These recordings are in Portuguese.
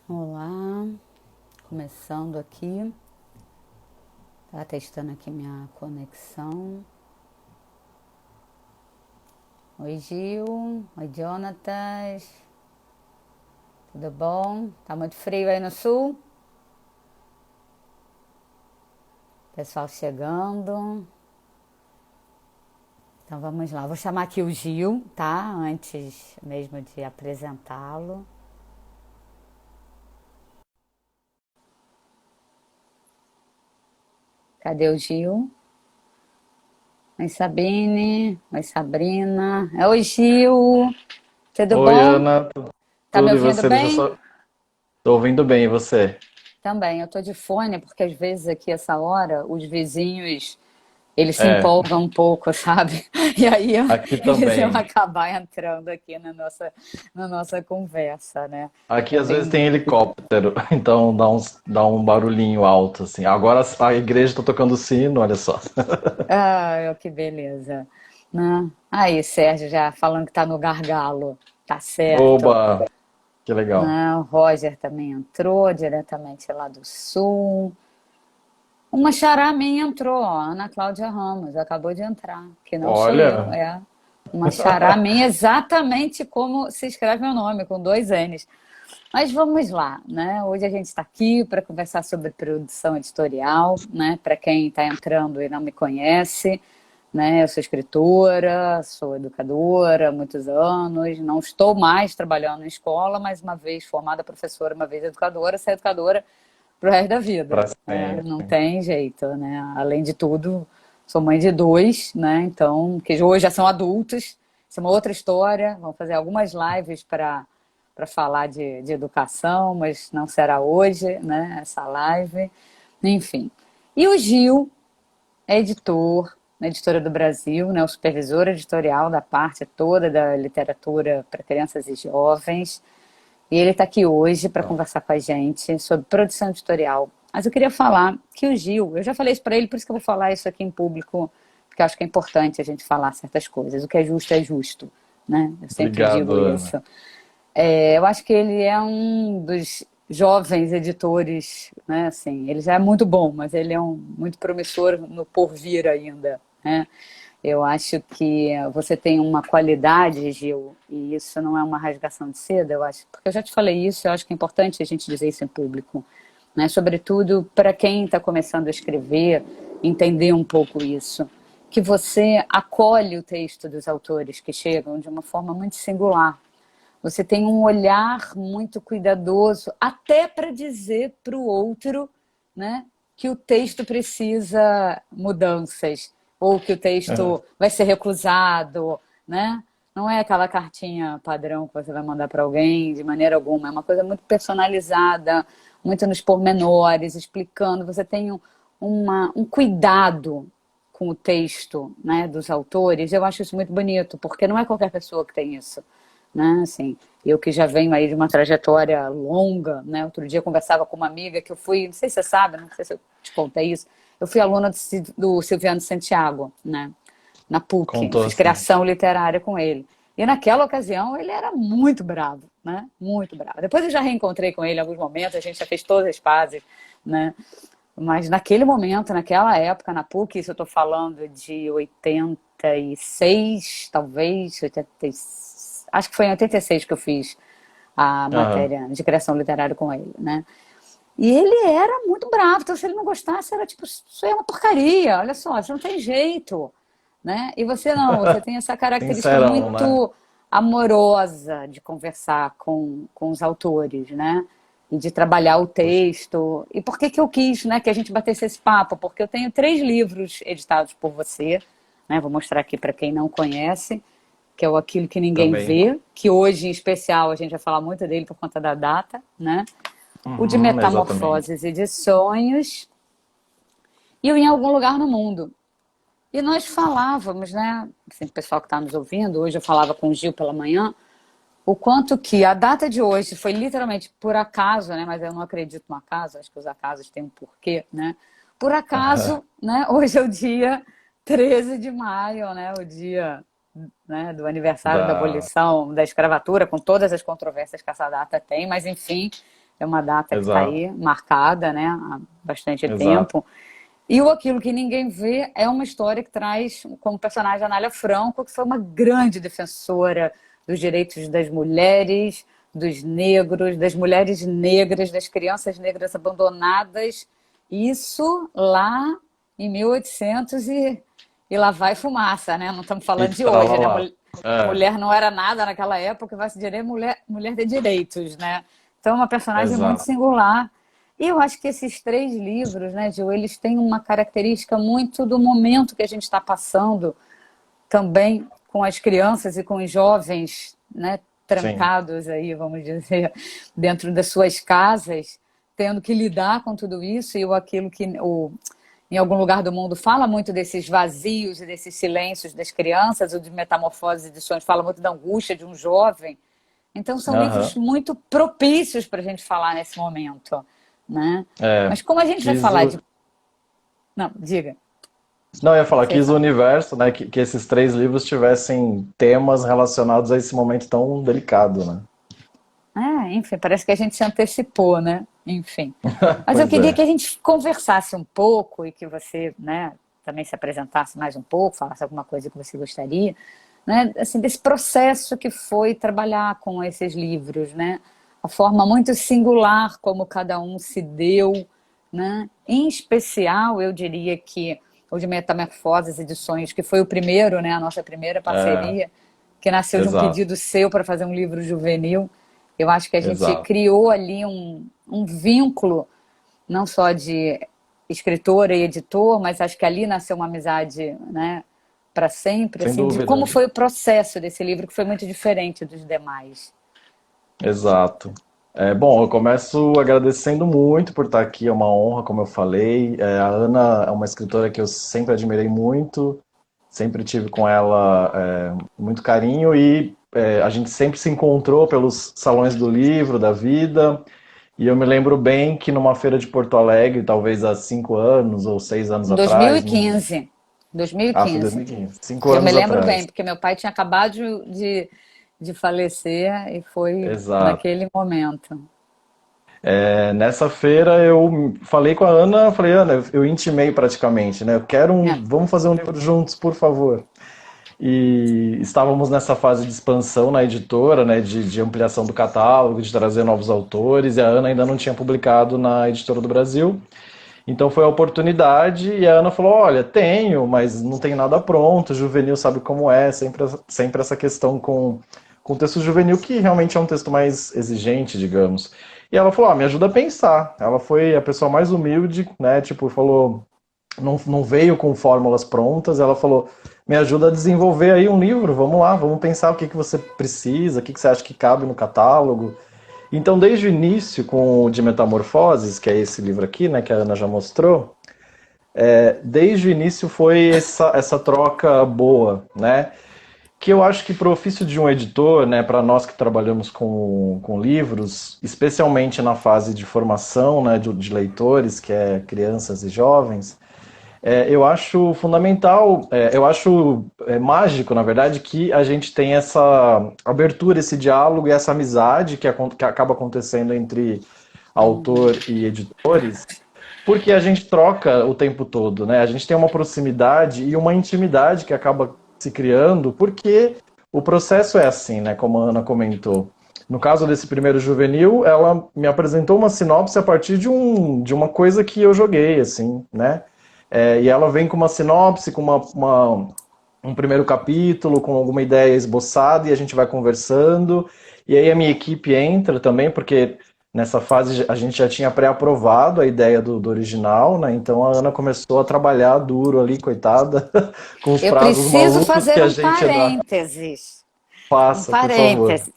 Olá, começando aqui, tá testando aqui minha conexão. Oi Gil, oi Jonatas, tudo bom? Tá muito frio aí no sul? Pessoal chegando. Então vamos lá, vou chamar aqui o Gil, tá? Antes mesmo de apresentá-lo. Cadê o Gil? Oi Sabine, oi Sabrina. Oi Gil, tudo Oi, bom? Ana, Tá me tudo e ouvindo você? Deixa eu bem? só. Tô ouvindo bem, e você? Também, eu tô de fone porque às vezes aqui essa hora os vizinhos eles se É, empolgam um pouco, sabe? E aí aqui eles iam também. acabar entrando aqui na nossa conversa, né? Aqui É às vezes bem tem doido. helicóptero, então dá um barulhinho alto, assim. Agora a igreja tá tocando sino, olha só. Ah, que beleza. Né? Aí, Sérgio já falando que tá no gargalo. Tá certo. Oba, que legal. Né? O Roger também entrou diretamente lá do sul. Uma xará minha entrou, ó, Ana Cláudia Ramos, acabou de entrar, que não sou eu, Olha, é uma xará minha, exatamente como se escreve meu nome, com dois N's. Mas vamos lá, né? Hoje a gente está aqui para conversar sobre produção editorial, né? Para quem está entrando e não me conhece, né? Eu sou escritora, sou educadora há muitos anos, não estou mais trabalhando em escola, mas uma vez formada professora, uma vez educadora, sou educadora pro resto da vida, pra né? Não sempre. tem jeito, né? Além de tudo, sou mãe de dois, né? Então, que hoje já são adultos, isso é uma outra história. Vamos fazer algumas lives para falar de educação, mas não será hoje, né? Essa live, enfim. E o Gil é editor, na Editora do Brasil, né? O supervisor editorial da parte toda da literatura para crianças e jovens. E ele está aqui hoje para Então, conversar com a gente sobre produção editorial. Mas eu queria falar que o Gil, eu já falei isso para ele, por isso que eu vou falar isso aqui em público, porque eu acho que é importante a gente falar certas coisas. O que é justo, né? Eu sempre obrigado, digo Ana. isso. Eu acho que ele é um dos jovens editores, né? Assim, ele já é muito bom, mas ele é muito promissor no porvir ainda, né? Eu acho que você tem uma qualidade, Gil, e isso não é uma rasgação de seda, eu acho, porque eu já te falei isso, eu acho que é importante a gente dizer isso em público, né? Sobretudo para quem está começando a escrever, entender um pouco isso, que você acolhe o texto dos autores que chegam de uma forma muito singular. Você tem um olhar muito cuidadoso, até para dizer para o outro, né, que o texto precisa mudanças, ou que o É, texto vai ser recusado, né? Não é aquela cartinha padrão que você vai mandar para alguém de maneira alguma, é uma coisa muito personalizada, muito nos pormenores, explicando. Você tem um cuidado com o texto, né, dos autores. Eu acho isso muito bonito, porque não é qualquer pessoa que tem isso, né? Assim, eu que já venho aí de uma trajetória longa, né? Outro dia eu conversava com uma amiga que eu fui, não sei se você sabe, não sei se eu te contei isso, eu fui aluna do Silviano Santiago, né? Na PUC, contou fiz assim. criação literária com ele. E naquela ocasião ele era muito bravo, né? Muito bravo. Depois eu já reencontrei com ele em alguns momentos, a gente já fez todas as pazes, né? Mas naquele momento, naquela época, na PUC, isso eu estou falando de 86, talvez, 86, acho que foi em 86 que eu fiz a Aham, matéria de criação literária com ele, né? E ele era muito bravo, então se ele não gostasse, era tipo, isso é uma porcaria, olha só, isso não tem jeito, né? E você não, você tem essa característica sincerão, né? muito amorosa de conversar com os autores, né? E de trabalhar o texto. E por que que eu quis, né, que a gente batesse esse papo? Porque eu tenho 3 livros editados por você, né? Vou mostrar aqui para quem não conhece, que é o Aquilo que Ninguém Também. Vê, que hoje, em especial, a gente vai falar muito dele por conta da data, né? O de Uhum, exatamente. Metamorfoses e de Sonhos, e o Em Algum Lugar no Mundo. E nós falávamos, né, assim, o pessoal que está nos ouvindo, hoje eu falava com o Gil pela manhã, o quanto que a data de hoje foi literalmente por acaso, né, mas eu não acredito no acaso, acho que os acasos têm um porquê, né? Por acaso, né, hoje é o dia 13 de maio, né, o dia, né, do aniversário da Da... abolição da escravatura, com todas as controvérsias que essa data tem, mas enfim, é uma data que está exato, aí marcada, né, há bastante exato. tempo. E o Aquilo que Ninguém Vê é uma história que traz como personagem a Anália Franco, que foi uma grande defensora dos direitos das mulheres, dos negros, das mulheres negras, das crianças negras abandonadas. Isso lá em 1800 e lá vai fumaça, né? Não estamos E falando de hoje, né? tralala. É, Mulher não era nada naquela época, vai se dizer mulher de direitos, né? Então, é uma personagem muito exato. singular. E eu acho que esses três livros, né, Gil, eles têm uma característica muito do momento que a gente está passando, também com as crianças e com os jovens, né, Sim. trancados aí, vamos dizer, dentro das suas casas, tendo que lidar com tudo isso e aquilo que em algum lugar do mundo fala muito desses vazios e desses silêncios das crianças, o de Metamorfoses e de Sonhos fala muito da angústia de um jovem. Então são livros Aham. muito propícios para a gente falar nesse momento, né? É, Mas como a gente vai quis falar o... de... Não, diga. Não, eu ia falar, Você quis o fala. universo, né? Que esses três livros tivessem temas relacionados a esse momento tão delicado, né? Enfim, parece que a gente se antecipou, né? Enfim. Mas eu Pois queria que é. a gente conversasse um pouco e que você, né, também se apresentasse mais um pouco, falasse alguma coisa que você gostaria, né, assim, desse processo que foi trabalhar com esses livros, né? A forma muito singular como cada um se deu, né? Em especial, eu diria que o de Metamorfoses Edições, que foi o primeiro, né, a nossa primeira É, parceria, que nasceu de um exato, pedido seu para fazer um livro juvenil. Eu acho que a gente exato. criou ali um vínculo, não só de escritora e editor, mas acho que ali nasceu uma amizade, né, para sempre, Sem assim, de dúvida. como foi o processo desse livro, que foi muito diferente dos demais. Exato. É, bom, eu começo agradecendo muito por estar aqui, é uma honra, como eu falei. A Ana é uma escritora que eu sempre admirei muito, sempre tive com ela muito carinho e a gente sempre se encontrou pelos salões do livro, da vida. E eu me lembro bem que numa feira de Porto Alegre, talvez há 5 anos ou 6 anos Em atrás, 2015, foi 2015. 2015, cinco Eu me anos lembro bem, atrás. porque meu pai tinha acabado de falecer e foi Exato. naquele momento. Nessa feira eu falei com a Ana, falei, Ana, eu intimei praticamente, né? Eu quero É. vamos fazer um livro juntos, por favor. E estávamos nessa fase de expansão na editora, né? De ampliação do catálogo, de trazer novos autores, e a Ana ainda não tinha publicado na Editora do Brasil. Então foi a oportunidade, e a Ana falou, olha, tenho, mas não tenho nada pronto, juvenil sabe como é, sempre essa questão com o texto juvenil, que realmente é um texto mais exigente, digamos. E ela falou, me ajuda a pensar. Ela foi a pessoa mais humilde, né? Tipo, falou, não veio com fórmulas prontas. Ela falou, me ajuda a desenvolver aí um livro. Vamos lá, vamos pensar o que você precisa, o que você acha que cabe no catálogo. Então, desde o início, com o de Metamorfoses, que é esse livro aqui, né, que a Ana já mostrou, desde o início foi essa troca boa, né? Que eu acho que para o ofício de um editor, né, para nós que trabalhamos com livros, especialmente na fase de formação, né, de leitores, que é crianças e jovens, eu acho fundamental, eu acho mágico, na verdade, que a gente tem essa abertura, esse diálogo e essa amizade que acaba acontecendo entre autor e editores, porque a gente troca o tempo todo, né? A gente tem uma proximidade e uma intimidade que acaba se criando, porque o processo é assim, né? Como a Ana comentou. No caso desse primeiro juvenil, ela me apresentou uma sinopse a partir de uma coisa que eu joguei, assim, né? E ela vem com uma sinopse, com um primeiro capítulo, com alguma ideia esboçada, e a gente vai conversando. E aí a minha equipe entra também, porque nessa fase a gente já tinha pré-aprovado a ideia do original, né? Então a Ana começou a trabalhar duro ali, coitada, com os Eu prazos preciso malucos que fazer a um gente dá. parênteses. Um Faça, por favor. parênteses.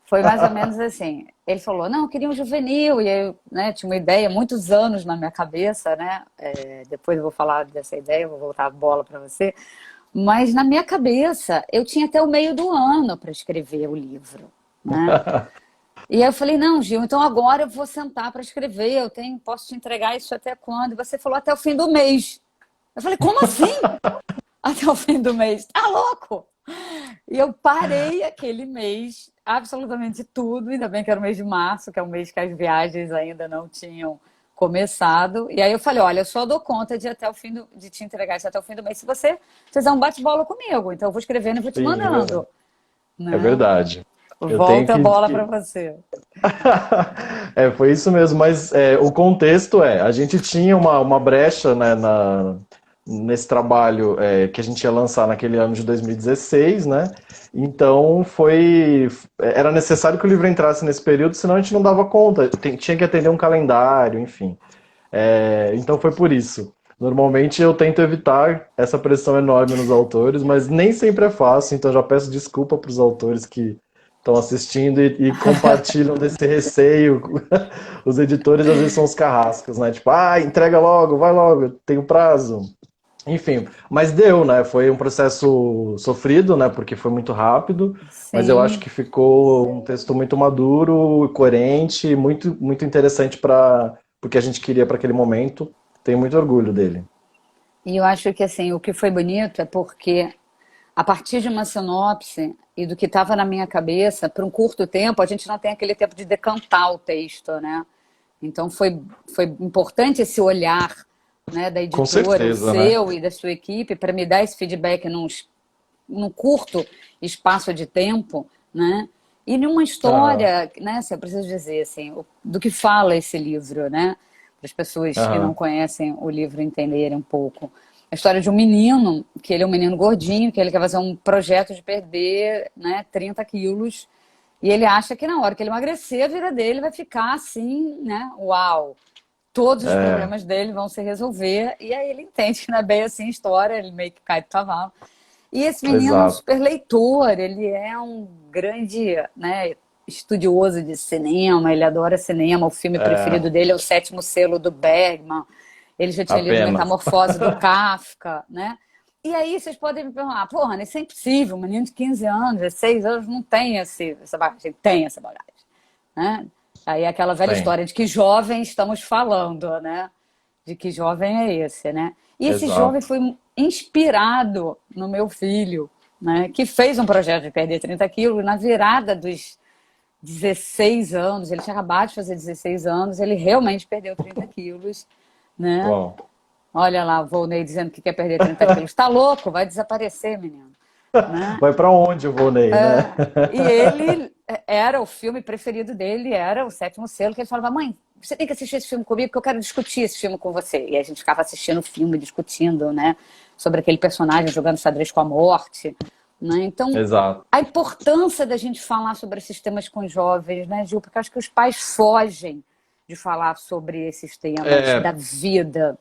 Foi mais ou menos assim. Ele falou, não, eu queria um juvenil. E eu, né, tinha uma ideia, muitos anos na minha cabeça, né? Depois eu vou falar dessa ideia, vou voltar a bola para você. Mas na minha cabeça, eu tinha até o meio do ano para escrever o livro, né? E aí eu falei, não, Gil, então agora eu vou sentar para escrever, posso te entregar isso até quando? E você falou, até o fim do mês. Eu falei, como assim? Até o fim do mês. Tá louco? E eu parei aquele mês, absolutamente tudo, ainda bem que era o mês de março, que é o mês que as viagens ainda não tinham começado. E aí eu falei, olha, eu só dou conta de, até o fim de te entregar isso até o fim do mês se você fizer um bate-bola comigo. Então eu vou escrevendo e vou te Sim, é verdade. mandando, É né? verdade. Eu tenho Volta a bola para você. É, foi isso mesmo, mas o contexto a gente tinha uma brecha, né, nesse trabalho que a gente ia lançar naquele ano de 2016, né? Então era necessário que o livro entrasse nesse período, senão a gente não dava conta, tinha que atender um calendário, enfim. Então foi por isso. Normalmente eu tento evitar essa pressão enorme nos autores, mas nem sempre é fácil, então já peço desculpa para os autores que estão assistindo e compartilham desse receio. Os editores às vezes são os carrascos, né? Tipo, entrega logo, vai logo, tem o prazo. Enfim, mas deu, né? Foi um processo sofrido, né? Porque foi muito rápido, mas eu acho Sim. que ficou um texto muito maduro, coerente, muito, muito interessante para o que a gente queria para aquele momento. Tenho muito orgulho dele. E eu acho que assim, o que foi bonito é porque a partir de uma sinopse e do que estava na minha cabeça, por um curto tempo, a gente não tem aquele tempo de decantar o texto, né? Então foi importante esse olhar, né, da Com editora, o certeza, né? seu e da sua equipe, para me dar esse feedback num curto espaço de tempo, né? E numa Aham, história, né, assim, eu preciso dizer assim, do que fala esse livro, né? Para as pessoas que não aham. conhecem o livro entenderem um pouco. A história de um menino, que ele é um menino gordinho, que ele quer fazer um projeto de perder, né, 30 quilos, e ele acha que na hora que ele emagrecer, a vida dele vai ficar assim, né? Uau! Todos os É, problemas dele vão se resolver, e aí ele entende que não é bem assim a história, ele meio que cai do cavalo. E esse menino é um exato. super leitor, ele é um grande, né, estudioso de cinema, ele adora cinema, o filme É, preferido dele é O Sétimo Selo do Bergman, ele já tinha lido apenas. Metamorfose do Kafka, né? E aí vocês podem me perguntar, porra, isso é impossível, um menino de 15 anos, 16 anos não tem essa bagagem. Tem essa bagagem, né? Aí é aquela velha Tem. história de que jovem estamos falando, né? De que jovem é esse, né? E esse jovem Exato. foi inspirado no meu filho, né? Que fez um projeto de perder 30 quilos na virada dos 16 anos, ele tinha acabado de fazer 16 anos, ele realmente perdeu 30 quilos, né? Uau. Olha lá, o Volney dizendo que quer perder 30 quilos. Tá louco? Vai desaparecer, menino. Né? Vai pra onde o Volney, né? E ele era o filme preferido dele, era o Sétimo Selo, que ele falava, mãe, você tem que assistir esse filme comigo, porque eu quero discutir esse filme com você. E a gente ficava assistindo o filme, discutindo, né, sobre aquele personagem jogando xadrez com a morte, né? Então, Exato. a importância da gente falar sobre esses temas com os jovens, né, Gil? Porque eu acho que os pais fogem de falar sobre esses temas da É, vida.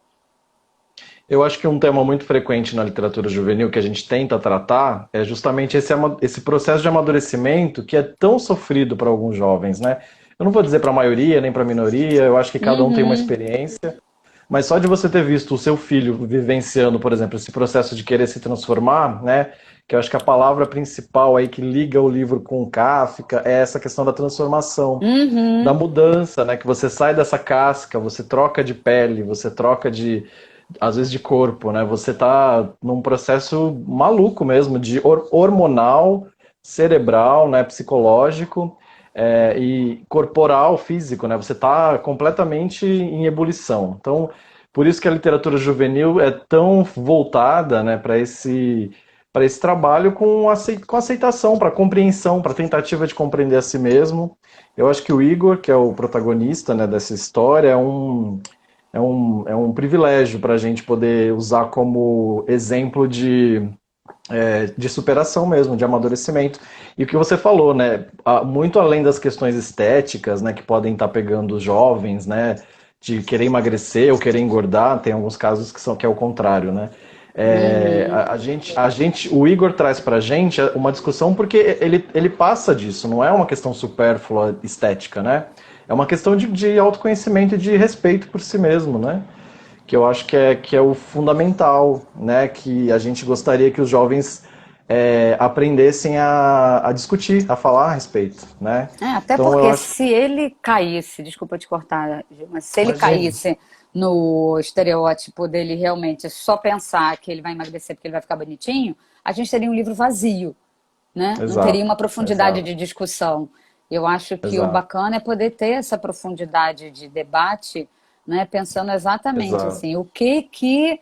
eu acho que um tema muito frequente na literatura juvenil que a gente tenta tratar é justamente esse processo de amadurecimento que é tão sofrido para alguns jovens, né? Eu não vou dizer para a maioria nem para a minoria, eu acho que cada um tem uma Uhum, experiência, mas só de você ter visto o seu filho vivenciando, por exemplo, esse processo de querer se transformar, né? Que eu acho que a palavra principal aí que liga o livro com o Kafka é essa questão da transformação, da uhum. mudança, né? Que você sai dessa casca, você troca de pele, você troca de, às vezes, de corpo, né? Você tá num processo maluco mesmo, de hormonal, cerebral, né? Psicológico, e corporal, físico, né? Você tá completamente em ebulição. Então, por isso que a literatura juvenil é tão voltada, né, para esse trabalho com aceitação, para compreensão, para tentativa de compreender a si mesmo. Eu acho que o Igor, que é o protagonista, né, dessa história, é um privilégio para a gente poder usar como exemplo de superação mesmo, de amadurecimento. E o que você falou, né, muito além das questões estéticas, né, que podem estar pegando os jovens, né, de querer emagrecer ou querer engordar, tem alguns casos que é o contrário, né? Uhum. O Igor traz pra gente uma discussão porque ele passa disso, não é uma questão supérflua estética, né? É uma questão de autoconhecimento e de respeito por si mesmo, né? Que eu acho que é o fundamental, né? Que a gente gostaria que os jovens aprendessem a discutir, a falar a respeito, né? É, até Então eu porque acho. se ele caísse, desculpa te cortar, Gil, mas se ele Imagina. caísse no estereótipo dele realmente só pensar que ele vai emagrecer porque ele vai ficar bonitinho, a gente teria um livro vazio, né? Não teria uma Exato, profundidade de exato, discussão. Eu acho que o exato, bacana é poder ter essa profundidade de debate, né? Pensando exatamente exato, assim, o que que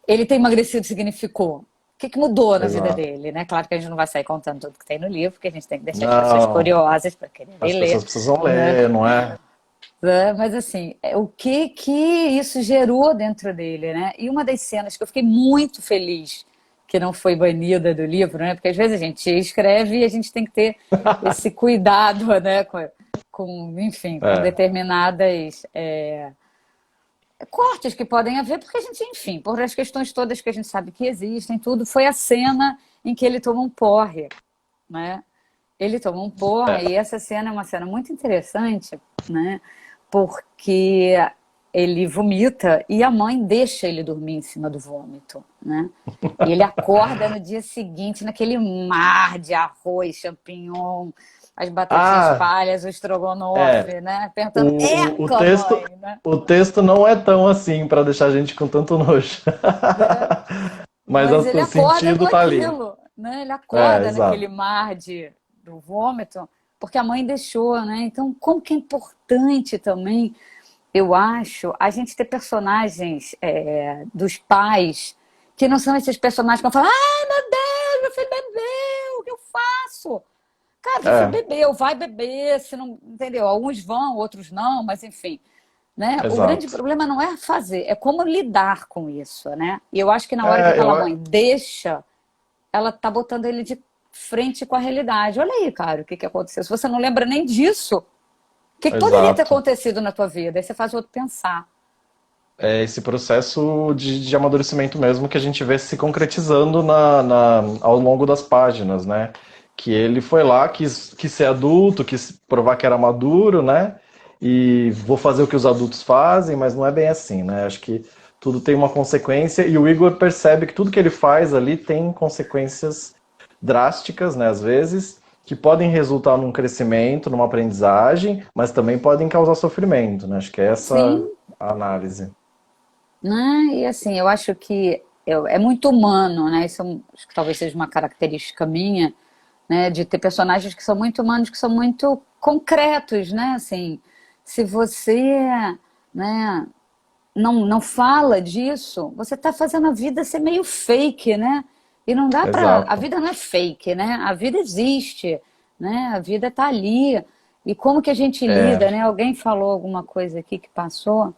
ele ter emagrecido significou? O que que mudou na vida exato. dele, né? Claro que a gente não vai sair contando tudo que tem no livro, porque a gente tem que deixar as pessoas Não, curiosas para quererem as ler, pessoas precisam né? ler, não é? Né? Mas assim, o que que isso gerou dentro dele, né? E uma das cenas que eu fiquei muito feliz que não foi banida do livro, né? Porque às vezes a gente escreve e a gente tem que ter esse cuidado, né? Enfim, com É, determinadas cortes que podem haver, porque a gente, enfim, por as questões todas que a gente sabe que existem, tudo, foi a cena em que ele toma um porre, né? Ele toma um porre, e é. essa cena é uma cena muito interessante, né? Porque ele vomita e a mãe deixa ele dormir em cima do vômito, né? E ele acorda no dia seguinte naquele mar de arroz, champignon, as batatinhas Ah, palhas, o é. estrogonofe, né? Perguntando, O eca, texto, mãe, né? o texto não é tão assim para deixar a gente com tanto nojo. Né? Mas Mas ele o acorda com sentido tá ali. aquilo, né? Ele É, acorda naquele exato. mar do vômito, porque a mãe deixou, né? Então, como que é importante também, eu acho, a gente ter personagens dos pais que não são esses personagens que vão falar, ai meu Deus, meu filho bebeu, o que eu faço? Cara, seu filho É, bebeu, vai beber, se não, entendeu? Alguns vão, outros não, mas enfim, né? O grande exato. problema não é fazer, é como lidar com isso, né? E eu acho que na hora que É, aquela mãe deixa, ela tá botando ele de frente com a realidade. Olha aí, cara, o que que aconteceu? Se você não lembra nem disso, o que que poderia ter exato. acontecido na tua vida? Aí você faz o outro pensar. É esse processo de amadurecimento mesmo que a gente vê se concretizando ao longo das páginas, né? Que ele foi lá, quis ser adulto, quis provar que era maduro, né? E vou fazer o que os adultos fazem, mas não é bem assim, né? Acho que tudo tem uma consequência e o Igor percebe que tudo que ele faz ali tem consequências drásticas, né? Às vezes, que podem resultar num crescimento, numa aprendizagem, mas também podem causar sofrimento, né? Acho que é essa Sim, a análise. né? E assim, eu acho que é muito humano, né? Acho que talvez seja uma característica minha, né? De ter personagens que são muito humanos, que são muito concretos, né? Assim, se você, né, não fala disso, você está fazendo a vida ser meio fake, né? E não dá para. A Exato. vida não é fake, né? A vida existe, né? A vida está ali. E como que a gente É, lida, né? Alguém falou alguma coisa aqui que passou.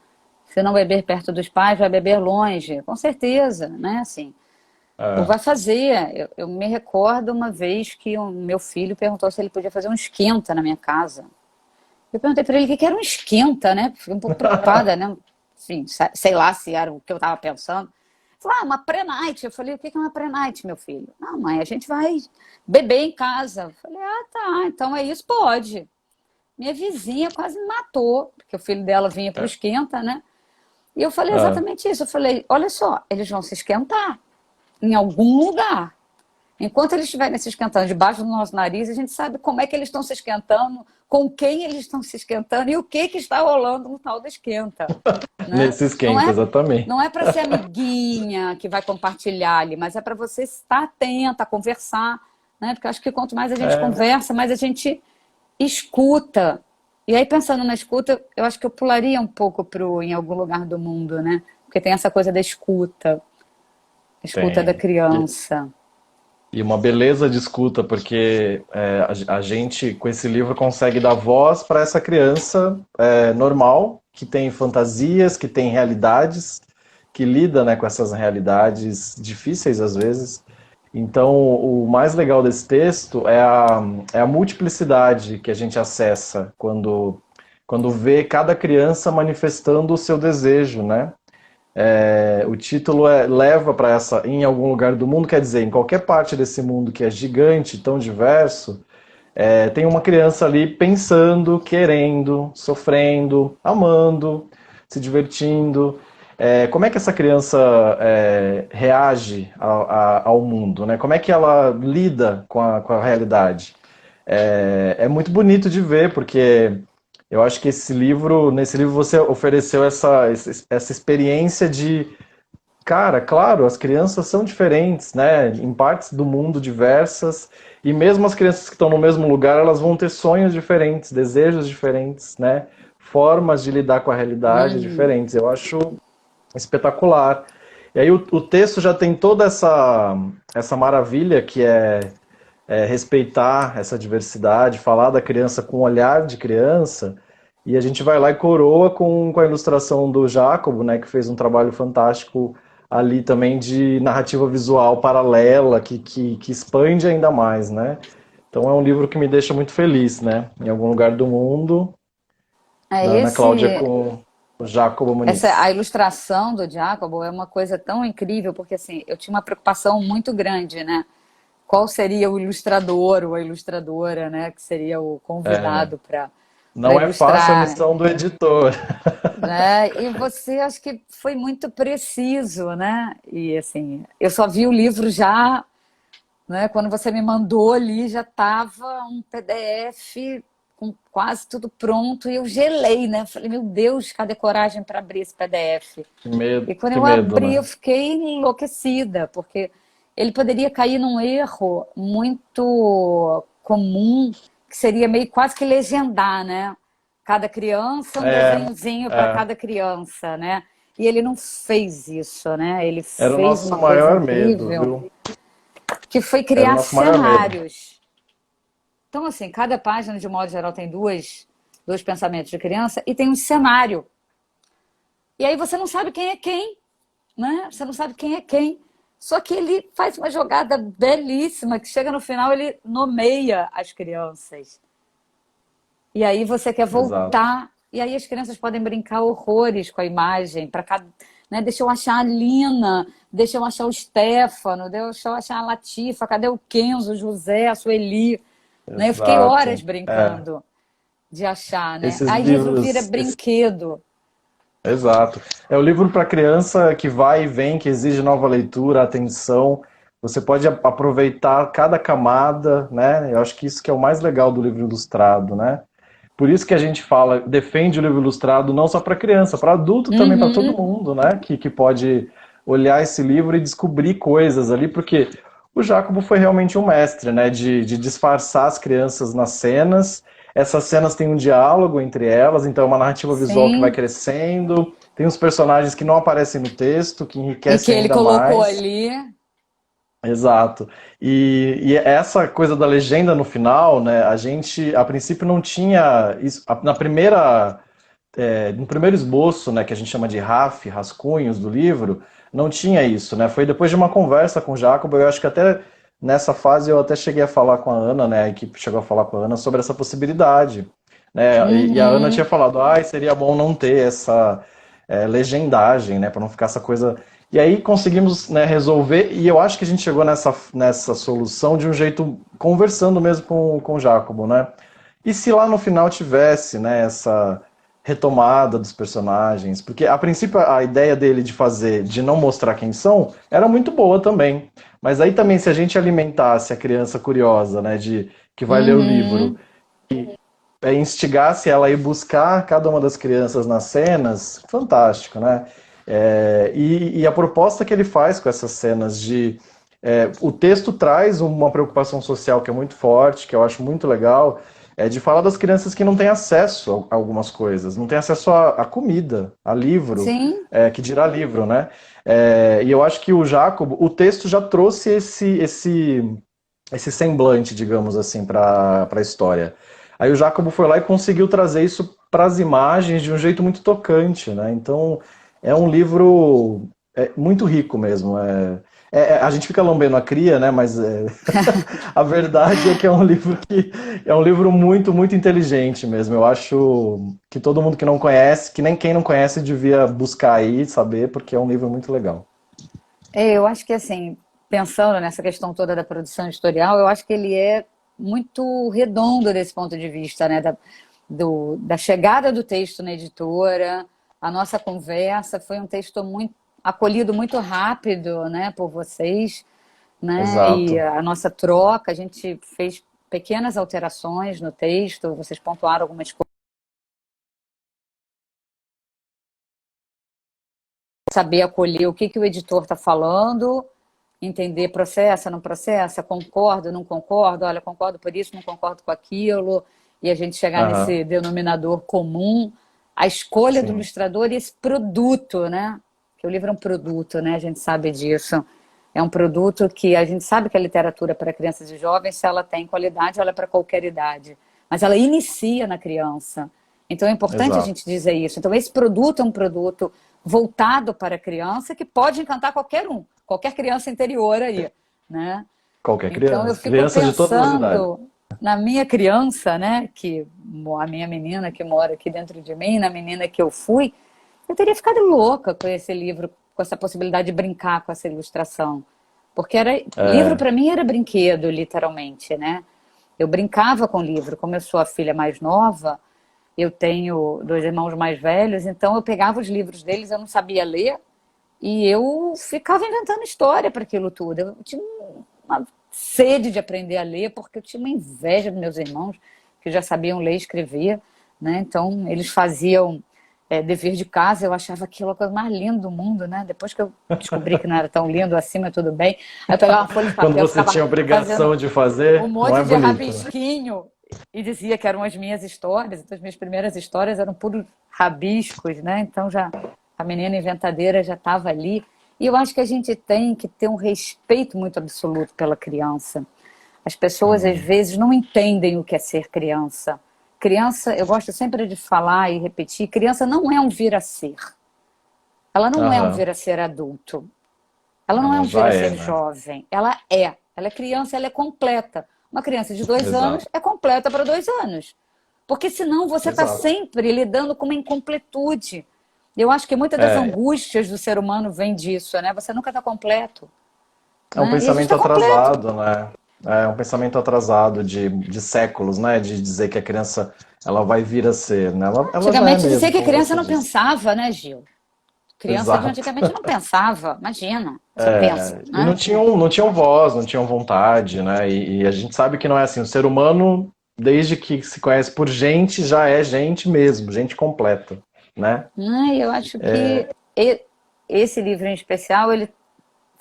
Se não beber perto dos pais, vai beber longe. Com certeza, né? Assim, ou é, vai fazer. Eu me recordo uma vez que o meu filho perguntou se ele podia fazer um esquenta na minha casa. Eu perguntei para ele o que que era um esquenta, né? Fiquei um pouco preocupada, né? Enfim, sei lá se era o que eu estava pensando. Ele falou, uma pré-night. Eu falei, o que que é uma pré-night, meu filho? Não, mãe, a gente vai beber em casa. Eu falei, ah, tá, então é isso, pode. Minha vizinha quase me matou, porque o filho dela vinha para o é, esquenta, né? E eu falei é, exatamente isso. Eu falei, olha só, eles vão se esquentar em algum lugar. Enquanto eles estiverem se esquentando debaixo do nosso nariz, a gente sabe como é que eles estão se esquentando, com quem eles estão se esquentando e o que que está rolando no tal da esquenta, né? nesse Não esquenta, é, exatamente. não é para ser amiguinha que vai compartilhar ali, mas é para você estar atenta, conversar, né? Porque eu acho que quanto mais a gente É, conversa, mais a gente escuta. E aí, pensando na escuta, eu acho que eu pularia um pouco pro em algum lugar do mundo, né? Porque tem essa coisa da escuta, a escuta da tem. criança. E uma beleza de escuta, porque a gente, com esse livro, consegue dar voz para essa criança normal, que tem fantasias, que tem realidades, que lida, né, com essas realidades difíceis às vezes. Então, o mais legal desse texto é a multiplicidade que a gente acessa quando vê cada criança manifestando o seu desejo, né? O título leva para essa em algum lugar do mundo, quer dizer, em qualquer parte desse mundo que é gigante, tão diverso, tem uma criança ali pensando, querendo, sofrendo, amando, se divertindo. Como é que essa criança reage ao mundo, né? Como é que ela lida com a realidade? É muito bonito de ver, porque eu acho que nesse livro você ofereceu essa experiência Cara, claro, as crianças são diferentes, né? Em partes do mundo diversas, e mesmo as crianças que estão no mesmo lugar, elas vão ter sonhos diferentes, desejos diferentes, né? Formas de lidar com a realidade Uhum. diferentes. Eu acho espetacular. E aí o texto já tem toda essa maravilha que é respeitar essa diversidade, falar da criança com o olhar de criança, e a gente vai lá e coroa com a ilustração do Jacobo, né, que fez um trabalho fantástico ali também de narrativa visual paralela, que expande ainda mais, né? Então é um livro que me deixa muito feliz, né? Em algum lugar do mundo, É da Ana Cláudia esse, com o Jacobo a Muniz. ilustração do Giacomo é uma coisa tão incrível, porque assim, eu tinha uma preocupação muito grande, né? Qual seria o ilustrador ou a ilustradora, né? Que seria o convidado para Não é fácil a ilustrar, missão do editor. né? E você acho que foi muito preciso, né? E assim, eu só vi o livro já, né? Quando você me mandou ali, já estava um PDF com quase tudo pronto e eu gelei, né? Falei, meu Deus, cadê coragem para abrir esse PDF? E quando Que eu medo, abri, né? eu fiquei enlouquecida, porque ele poderia cair num erro muito comum, que seria meio quase que legendar, né? Cada criança, um É, desenhozinho para é. cada criança, né? E ele não fez isso, né? Ele Era o fez nosso uma coisa maior medo, incrível, viu? que foi Era o criar nosso maior medo. cenários. Então, assim, cada página, de modo geral, tem dois pensamentos de criança e tem um cenário. E aí você não sabe quem é quem, né? Você não sabe quem é quem. Só que ele faz uma jogada belíssima que chega no final, ele nomeia as crianças. E aí você quer Exato. voltar. E aí as crianças podem brincar horrores com a imagem. Para cada, né? Deixa eu achar a Lina, deixa eu achar o Stefano, deixa eu achar a Latifa, cadê o Kenzo, o José, a Sueli? Né? Eu fiquei horas Exato. É. brincando de achar, né? Esses Aí livro vira livros. brinquedo. Exato. É o livro para criança que vai e vem, que exige nova leitura, atenção. Você pode aproveitar cada camada, né? Eu acho que isso que é o mais legal do livro ilustrado, né? Por isso que a gente fala, defende o livro ilustrado não só para criança, para adulto também, para todo Uhum, mundo, né? Que pode olhar esse livro e descobrir coisas ali, porque o Jacobo foi realmente um mestre, né? De disfarçar as crianças nas cenas. Essas cenas têm um diálogo entre elas, então é uma narrativa visual que vai sim. crescendo. Tem os personagens que não aparecem no texto, que E que enriquecem ele ainda colocou mais. ali. Exato. E essa coisa da legenda no final, né? A gente, a princípio, não tinha isso. Na primeira, no primeiro esboço, né, que a gente chama de rascunhos do livro, não tinha isso, né? Foi depois de uma conversa com o Jacobo, eu acho que até nessa fase eu até cheguei a falar com a Ana, né? A equipe chegou a falar com a Ana sobre essa possibilidade, né? E a Ana tinha Uhum. falado, seria bom não ter essa legendagem, né? Para não ficar essa coisa. E aí conseguimos, né, resolver, e eu acho que a gente chegou nessa solução de um jeito conversando mesmo com o Jacobo, né? E se lá no final tivesse, né, essa retomada dos personagens, porque a princípio a ideia dele de fazer, de não mostrar quem são, era muito boa também. Mas aí também se a gente alimentasse a criança curiosa, né, de que vai ler o livro, Uhum. instigasse ela a ir buscar cada uma das crianças nas cenas, fantástico, né? E a proposta que ele faz com essas cenas de o texto traz uma preocupação social que é muito forte, que eu acho muito legal, de falar das crianças que não têm acesso a algumas coisas, não têm acesso a comida, a livro, Sim, que dirá livro, né? E eu acho que o Jacobo, o texto já trouxe esse semblante, digamos assim, para a história. Aí o Jacobo foi lá e conseguiu trazer isso para as imagens de um jeito muito tocante, né? Então é um livro muito rico mesmo. A gente fica lambendo a cria, né? Mas a verdade é que é um livro que é um livro muito, muito inteligente mesmo. Eu acho que todo mundo que não conhece, que nem quem não conhece, devia buscar aí, saber, porque é um livro muito legal. eu acho que assim, pensando nessa questão toda da produção editorial, eu acho que ele é muito redondo desse ponto de vista, né? Da chegada do texto na editora, a nossa conversa foi um texto muito acolhido muito rápido, né, por vocês, né? E Exato. a nossa troca, a gente fez pequenas alterações no texto, vocês pontuaram algumas saber acolher o que, que o editor está falando, entender processa, não processa, concordo, não concordo, olha, concordo por isso, não concordo com aquilo, e a gente chegar Aham, nesse denominador comum, a escolha do sim, ilustrador e esse produto, né? Que o livro é um produto, né? A gente sabe disso. É um produto que a gente sabe que a literatura para crianças e jovens, se ela tem qualidade, ela é para qualquer idade. Mas ela inicia na criança. Então é importante a exato. gente dizer isso. Então esse produto é um produto voltado para a criança que pode encantar qualquer um, qualquer criança interior aí, né? Qualquer Então eu criança. fico Crianças de todas as idades. pensando na minha criança, né? Que a minha menina que mora aqui dentro de mim, na menina que eu fui, eu teria ficado louca com esse livro, com essa possibilidade de brincar com essa ilustração. Porque era, livro É, para mim era brinquedo, literalmente, né? Eu brincava com livro. Como eu sou a filha mais nova, eu tenho dois irmãos mais velhos, então eu pegava os livros deles, eu não sabia ler, e eu ficava inventando história para aquilo tudo. Eu tinha uma sede de aprender a ler, porque eu tinha uma inveja dos meus irmãos, que já sabiam ler e escrever, né? Então, eles faziam dever de casa, eu achava aquilo a coisa mais linda do mundo, né? Depois que eu descobri que não era tão lindo assim, mas tudo bem. Aí eu pegava uma folha de quando papel, você ficava tinha fazendo obrigação de um fazer, não é monte de bonito. rabisquinho e dizia que eram as minhas histórias. Então, as minhas primeiras histórias eram puros rabiscos, né? Então, já a menina inventadeira já estava ali. E eu acho que a gente tem que ter um respeito muito absoluto pela criança. As pessoas, às Uhum. vezes, não entendem o que é ser criança. Criança, eu gosto sempre de falar e repetir, criança não é um vir a ser. Ela não é um Aham. vir a ser adulto. Ela não é Ela um vir já a é, ser né? jovem. Ela é. Ela é criança, ela é completa. Uma criança de 2 anos Exato, é completa para 2 anos. Porque senão você está exato. sempre lidando com uma incompletude. Eu acho que muitas das É, angústias do ser humano vêm disso, né? Você nunca está completo, é um né? E a gente pensamento está completo. atrasado, né? É um pensamento atrasado de séculos, né? De dizer que a criança ela vai vir a ser, né? Ela já é Antigamente dizia mesmo, que a como criança você não disse. pensava, né, Gil? Criança de Exato. antigamente não pensava. Imagina, você pensa, E né? não tinham voz, não tinham vontade, né? E a gente sabe que não é assim. O ser humano, desde que se conhece por gente, já é gente mesmo, gente completa, né? Eu acho que esse livro em especial,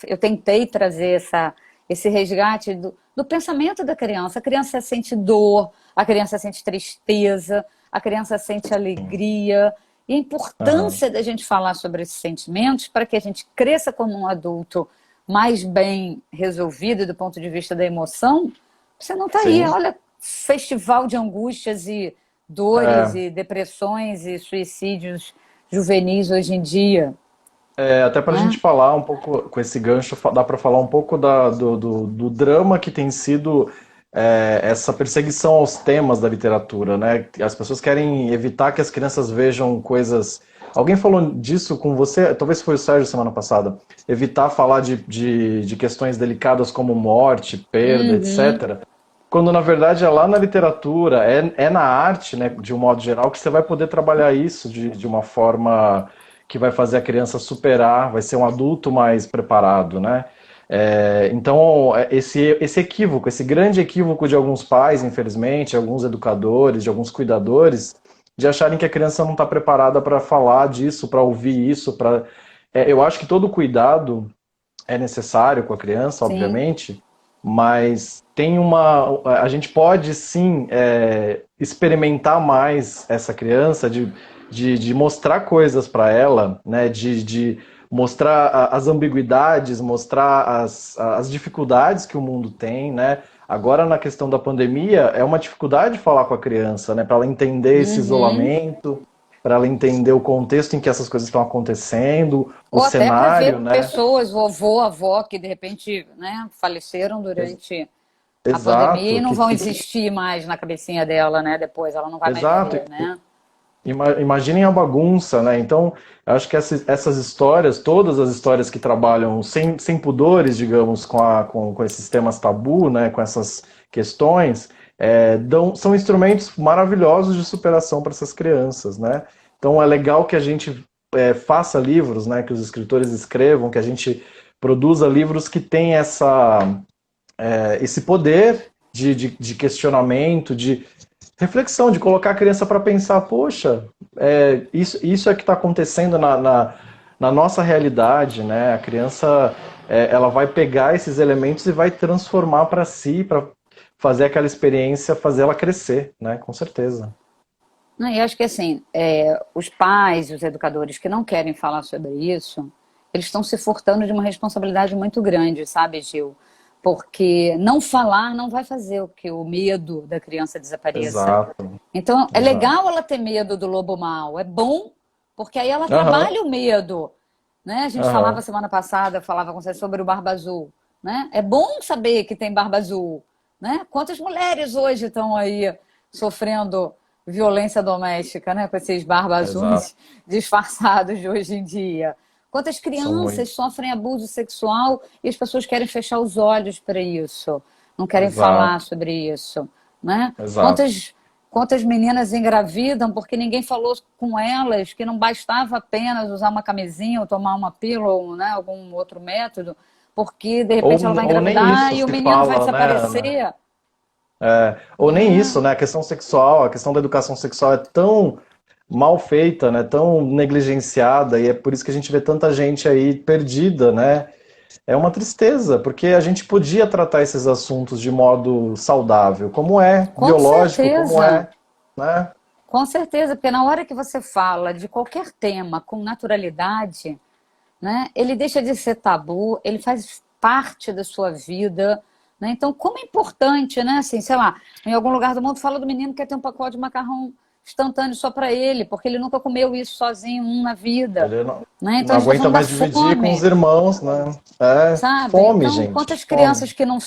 eu tentei trazer esse resgate do pensamento da criança. A criança sente dor, a criança sente tristeza, a criança sente alegria. E a Aham. importância da gente falar sobre esses sentimentos para que a gente cresça como um adulto mais bem resolvido do ponto de vista da emoção. Você não está aí, Sim. olha, festival de angústias e dores É, e depressões e suicídios juvenis hoje em dia, até para a gente né? falar um pouco, com esse gancho, dá para falar um pouco do drama que tem sido essa perseguição aos temas da literatura, né? As pessoas querem evitar que as crianças vejam coisas. Alguém falou disso com você, talvez foi o Sérgio semana passada, evitar falar de questões delicadas como morte, perda, Uhum, etc. Quando na verdade é lá na literatura, é na arte, né, de um modo geral, que você vai poder trabalhar isso de uma forma que vai fazer a criança superar, vai ser um adulto mais preparado, né? Então, esse equívoco, esse grande equívoco de alguns pais, infelizmente, alguns educadores, de alguns cuidadores, de acharem que a criança não está preparada para falar disso, para ouvir isso, eu acho que todo cuidado é necessário com a criança, sim. obviamente, mas a gente pode sim experimentar mais essa criança, de mostrar coisas para ela, né, de mostrar as ambiguidades, mostrar as dificuldades que o mundo tem, né? Agora, na questão da pandemia, é uma dificuldade falar com a criança, né, para ela entender esse Uhum. isolamento, para ela entender o contexto em que essas coisas estão acontecendo, o Ou até para cenário, ver né? pessoas, vovô, avó, que de repente, né, faleceram durante a pandemia e Exato, não vão existir mais na cabecinha dela, né? Depois ela não vai mais exato. ver, né? Imaginem a bagunça, né? Então, eu acho que essas histórias, todas as histórias que trabalham sem pudores, digamos, com esses temas tabu, né? Com essas questões, são instrumentos maravilhosos de superação para essas crianças, né? Então, é legal que a gente faça livros, né? Que os escritores escrevam, que a gente produza livros que têm esse poder de questionamento, de reflexão, de colocar a criança para pensar, poxa, isso é que está acontecendo na nossa realidade, né, a criança ela vai pegar esses elementos e vai transformar para si, para fazer aquela experiência, fazer ela crescer, né, com certeza. Não, e acho que assim, os pais, os educadores que não querem falar sobre isso, eles estão se furtando de uma responsabilidade muito grande, sabe, Gil? Porque não falar não vai fazer o que o medo da criança desapareça. Exato, Então, é exato. legal ela ter medo do lobo mau, é bom, porque aí ela Aham, trabalha o medo, né? A gente falava aham, semana passada, falava com você sobre o Barba Azul, né? É bom saber que tem Barba Azul, né? Quantas mulheres hoje estão aí sofrendo violência doméstica, né? Com esses Barba exato. Azuis disfarçados de hoje em dia. Quantas São muito. crianças sofrem abuso sexual e as pessoas querem fechar os olhos para isso, não querem falar Exato, sobre isso, né? exato. Quantas meninas engravidam porque ninguém falou com elas que não bastava apenas usar uma camisinha ou tomar uma pílula ou, né, algum outro método, porque de Ou, repente ela vai ou nem engravidar isso e o se menino vai fala, né, Ana? desaparecer. Ou nem Né? isso, né? A questão sexual, a questão da educação sexual é tão mal feita, né? Tão negligenciada, e é por isso que a gente vê tanta gente aí perdida, né? É uma tristeza, porque a gente podia tratar esses assuntos de modo saudável, como é, Com biológico, como certeza, é, né? com certeza, porque na hora que você fala de qualquer tema com naturalidade, né, ele deixa de ser tabu, ele faz parte da sua vida, né? Então, como é importante, né? Assim, sei lá, em algum lugar do mundo fala do menino que quer ter um pacote de macarrão instantâneo só para ele, porque ele nunca comeu isso sozinho na vida, Ele não, né? Então não a gente está aguenta falando da mais dividir com os fome, irmãos, né? É, sabe? fome, Então, gente, quantas fome. crianças que não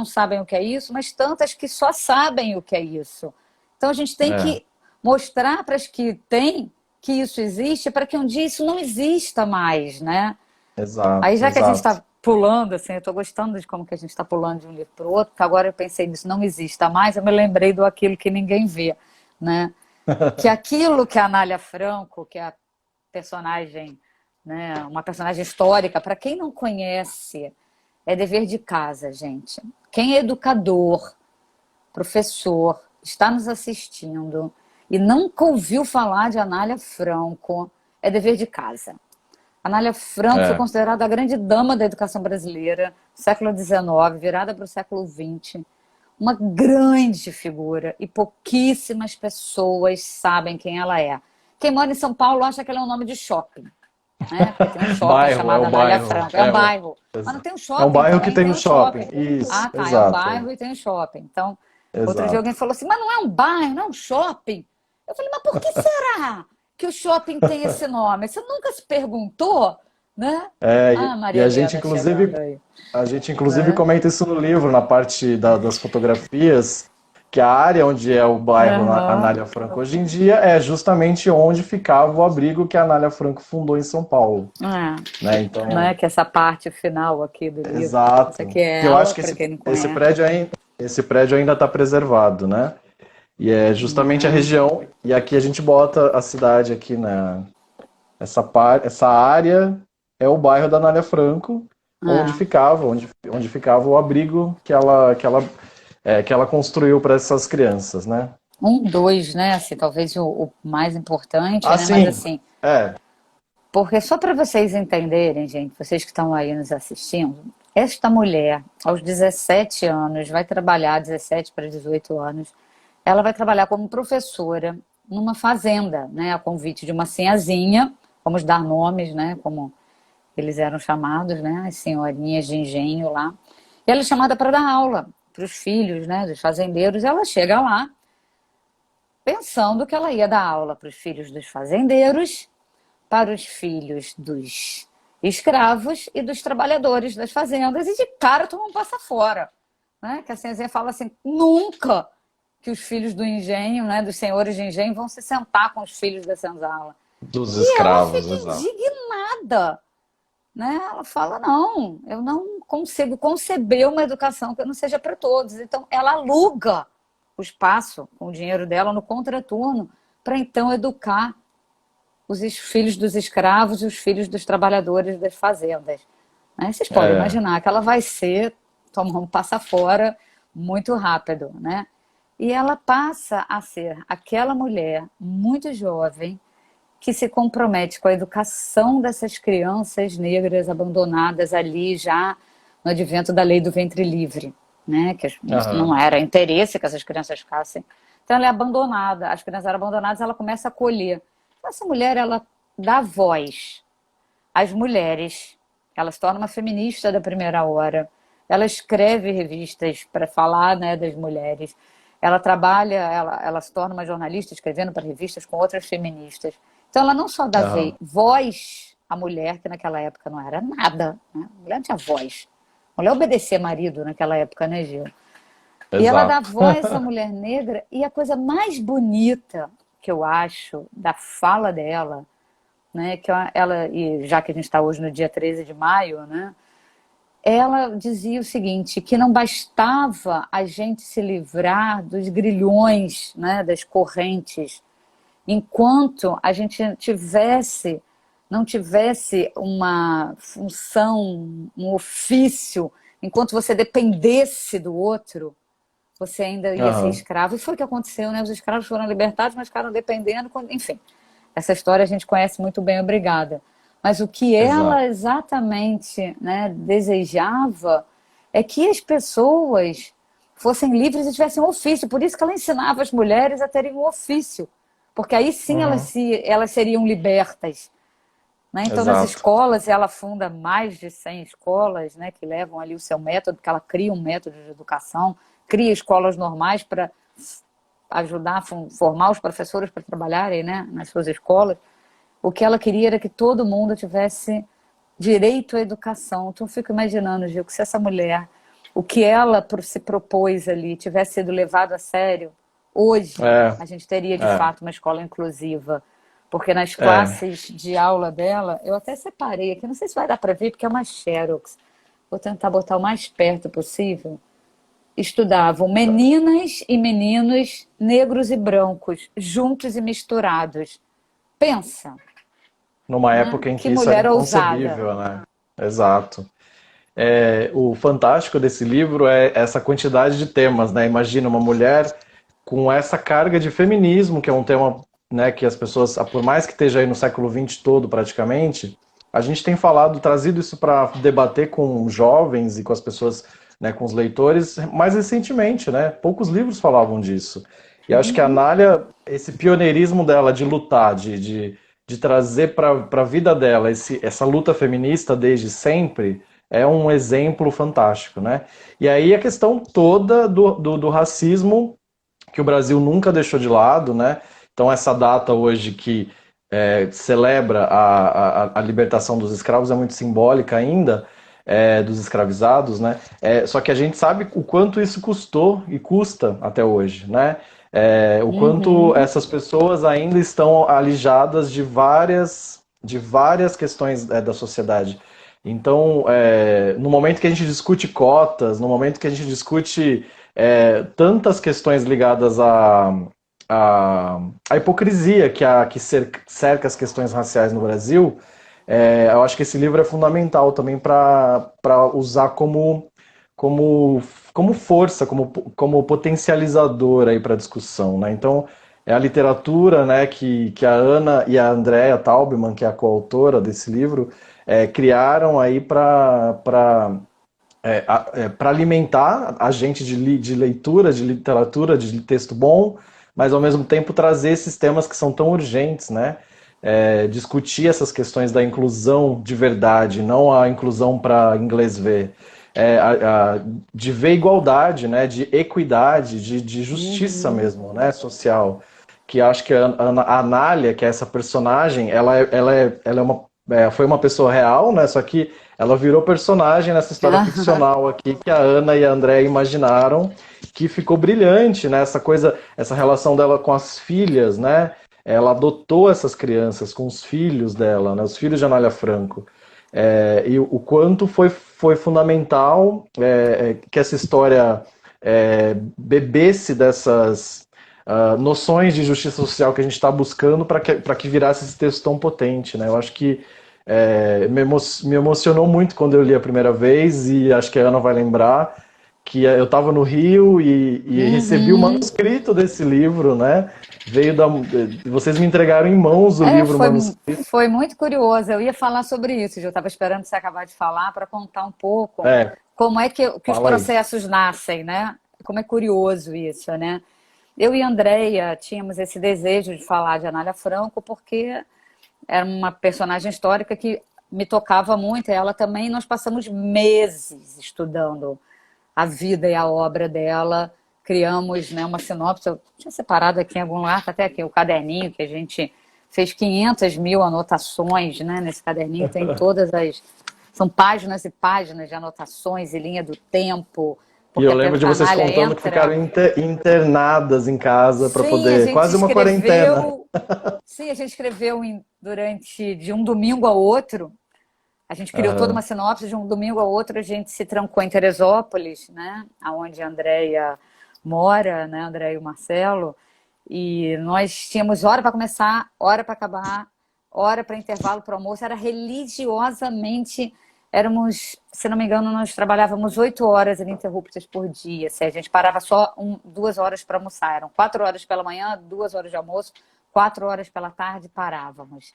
sabem o que é isso, mas tantas que só sabem o que é isso. Então, a gente tem É, que mostrar para as que têm que isso existe, para que um dia isso não exista mais, né? Aí, exato, já que a gente exato. está pulando, assim, eu estou gostando de como que a gente está pulando de um livro para o outro, porque agora eu pensei nisso, não exista mais, eu me lembrei do Aquilo que Ninguém Vê, né? Que aquilo que a Anália Franco, que é a personagem, né, uma personagem histórica, para quem não conhece, é dever de casa, gente. Quem é educador, professor, está nos assistindo e nunca ouviu falar de Anália Franco, é dever de casa. Anália Franco foi É, considerada a grande dama da educação brasileira, século XIX, virada para o século XX. Uma grande figura e pouquíssimas pessoas sabem quem ela é. Quem mora em São Paulo acha que ela é um nome de shopping, né? Porque tem um shopping bairro, é chamado o Anália bairro. Franco. É um bairro. Mas não tem um É um shopping bairro que também? tem Tem o um shopping. shopping. Isso, Ah, tá. É um exato, bairro e tem um shopping. Então, outro dia alguém exato. falou assim: mas não é um bairro, não é um shopping. Eu falei: mas por que será que o shopping tem esse nome? Você nunca se perguntou, né? É, Ah, e Maria a gente Helena chegando inclusive aí. A gente comenta isso no livro, na parte das fotografias, que a área onde é o bairro Aham. Anália Franco hoje em dia é justamente onde ficava o abrigo que a Anália Franco fundou em São Paulo, né? É, Então, né? Que essa parte final aqui do livro. Essa exato. aqui é Que eu acho ela, que para quem não esse conhece. prédio esse prédio ainda está preservado, né? E é justamente a Né? região, e aqui a gente bota a cidade aqui essa área é o bairro da Anália Franco, É. onde ficava o abrigo que ela construiu para essas crianças, né? Dois, né? Assim, talvez o mais importante, Ah, né? Mas sim, assim, é, porque só para vocês entenderem, gente, vocês que estão aí nos assistindo, esta mulher, aos 17 anos, vai trabalhar, 17 para 18 anos, ela vai trabalhar como professora numa fazenda, né? A convite de uma senhazinha, vamos dar nomes, né? Como eles eram chamados, né? As senhorinhas de engenho lá. E ela é chamada para dar aula para os filhos, né? Dos fazendeiros. Ela chega lá pensando que ela ia dar aula para os filhos dos fazendeiros, para os filhos dos escravos e dos trabalhadores das fazendas, e de cara todo mundo passa fora. Né? Que a Senhazinha fala assim: nunca que os filhos do engenho, né, dos senhores de engenho, vão se sentar com os filhos da senzala. dos E ela escravos, fica exato. indignada. Né? Ela fala: não, eu não consigo conceber uma educação que não seja para todos. Então, ela aluga o espaço com o dinheiro dela no contraturno para então educar os filhos dos escravos e os filhos dos trabalhadores das fazendas. Né? Vocês podem É, imaginar que ela vai ser, tomar um passa fora muito rápido. Né? E ela passa a ser aquela mulher muito jovem que se compromete com a educação dessas crianças negras abandonadas ali já no advento da lei do ventre livre, né? Que não Aham. era interesse que essas crianças ficassem. Então ela é abandonada, as crianças eram abandonadas, ela começa a acolher. Então, essa mulher, ela dá voz às mulheres, ela se torna uma feminista da primeira hora, ela escreve revistas para falar, né, das mulheres, ela trabalha, ela se torna uma jornalista escrevendo para revistas com outras feministas. Então ela não só dá Aham. voz à mulher, que naquela época não era nada, né? A mulher não tinha voz. A mulher obedecia marido naquela época, né, Gil? E ela dá Exato. voz à mulher negra, e a coisa mais bonita que eu acho da fala dela, né, que ela, e já que a gente está hoje no dia 13 de maio, né, ela dizia o seguinte, que não bastava a gente se livrar dos grilhões, né, das correntes, enquanto a gente não tivesse uma função, um ofício, enquanto você dependesse do outro, você ainda ia ser Aham. escravo. E foi o que aconteceu, né? Os escravos foram libertados, mas ficaram dependendo, enfim. Essa história a gente conhece muito bem, obrigada. Mas o que ela Exato. exatamente, né, desejava é que as pessoas fossem livres e tivessem um ofício. Por isso que ela ensinava as mulheres a terem um ofício. Porque aí sim Uhum. elas seriam libertas. Né? Então, nas Exato. escolas, ela funda mais de 100 escolas, né, que levam ali o seu método, porque ela cria um método de educação, cria escolas normais para ajudar a formar os professores para trabalharem, né, nas suas escolas. O que ela queria era que todo mundo tivesse direito à educação. Então, eu fico imaginando, Gil, que se essa mulher, o que ela se propôs ali, tivesse sido levado a sério, hoje É, a gente teria de é, fato uma escola inclusiva. Porque nas é. classes de aula dela, eu até separei aqui, não sei se vai dar para ver, porque é uma Xerox. Vou tentar botar o mais perto possível. Estudavam meninas e meninos negros e brancos, juntos e misturados. Pensa, Numa né? época em Que que isso era mulher ousada. inconcebível, né? Exato. É, o fantástico desse livro é essa quantidade de temas, né? Imagina uma mulher com essa carga de feminismo, que é um tema, né, que as pessoas, por mais que esteja aí no século XX todo praticamente, a gente tem falado, trazido isso para debater com jovens e com as pessoas, né, com os leitores, mais recentemente, né? Poucos livros falavam disso. E acho que a Uhum. Anália, esse pioneirismo dela de lutar, de trazer para a vida dela essa luta feminista desde sempre, é um exemplo fantástico, né? E aí a questão toda do racismo que o Brasil nunca deixou de lado, né? Então essa data hoje que celebra a libertação dos escravos é muito simbólica ainda, dos escravizados, né? Só que a gente sabe o quanto isso custou e custa até hoje, né? O quanto Uhum. essas pessoas ainda estão alijadas de várias questões da sociedade. Então, no momento que a gente discute cotas, no momento que a gente discute tantas questões ligadas à hipocrisia cerca as questões raciais no Brasil, eu acho que esse livro é fundamental também para usar como, como força, como potencializador aí para a discussão, né? Então, é a literatura, né, que a Ana e a Andrea Taubman, que é a coautora desse livro, criaram aí para alimentar a gente de leitura, de literatura, de texto bom, mas ao mesmo tempo trazer esses temas que são tão urgentes, né? Discutir essas questões da inclusão de verdade, não a inclusão para inglês ver, de ver igualdade, né? De equidade, de justiça Uhum. mesmo, né? Social. Que acho que a Anália, que é essa personagem, ela foi uma pessoa real, né? Só que ela virou personagem nessa história ficcional aqui que a Ana e a André imaginaram, que ficou brilhante, né? Essa coisa, essa relação dela com as filhas, né? Ela adotou essas crianças com os filhos dela, né? Os filhos de Anália Franco. E o quanto foi fundamental que essa história bebesse dessas noções de justiça social que a gente está buscando para que virasse esse texto tão potente, né? Eu acho que me emocionou muito quando eu li a primeira vez, e acho que a Ana vai lembrar que eu estava no Rio e recebi o Uhum. manuscrito desse livro, né? Veio da, vocês me entregaram em mãos o É, livro foi, manuscrito. foi muito curioso. Eu ia falar sobre isso, eu estava esperando você acabar de falar para contar um pouco É, como é que os fala aí. processos nascem, né? Como é curioso isso, né? Eu e a Andrea tínhamos esse desejo de falar de Anália Franco porque era uma personagem histórica que me tocava muito, e ela também. Nós passamos meses estudando a vida e a obra dela, criamos, né, uma sinopse. Eu tinha separado aqui em algum lugar, tá até aqui o caderninho, que a gente fez 500 mil anotações, né, nesse caderninho, tem todas as... São páginas e páginas de anotações e linha do tempo, E porque eu a lembro de vocês Canália contando que ficaram entra... internadas em casa para Sim, a poder, gente quase uma quarentena. escreveu... Sim, a gente escreveu durante de um domingo ao outro. A gente criou toda uma Aham, sinopse. De um domingo ao outro a gente se trancou em Teresópolis, né, aonde a Andrea mora, né, a Andrea e o Marcelo, e nós tínhamos hora para começar, hora para acabar, hora para intervalo para almoço. Era religiosamente, éramos, se não me engano, nós trabalhávamos 8 horas ininterruptas por dia. Se a gente parava só 2 horas para almoçar, eram 4 horas pela manhã, 2 horas de almoço, 4 horas pela tarde parávamos.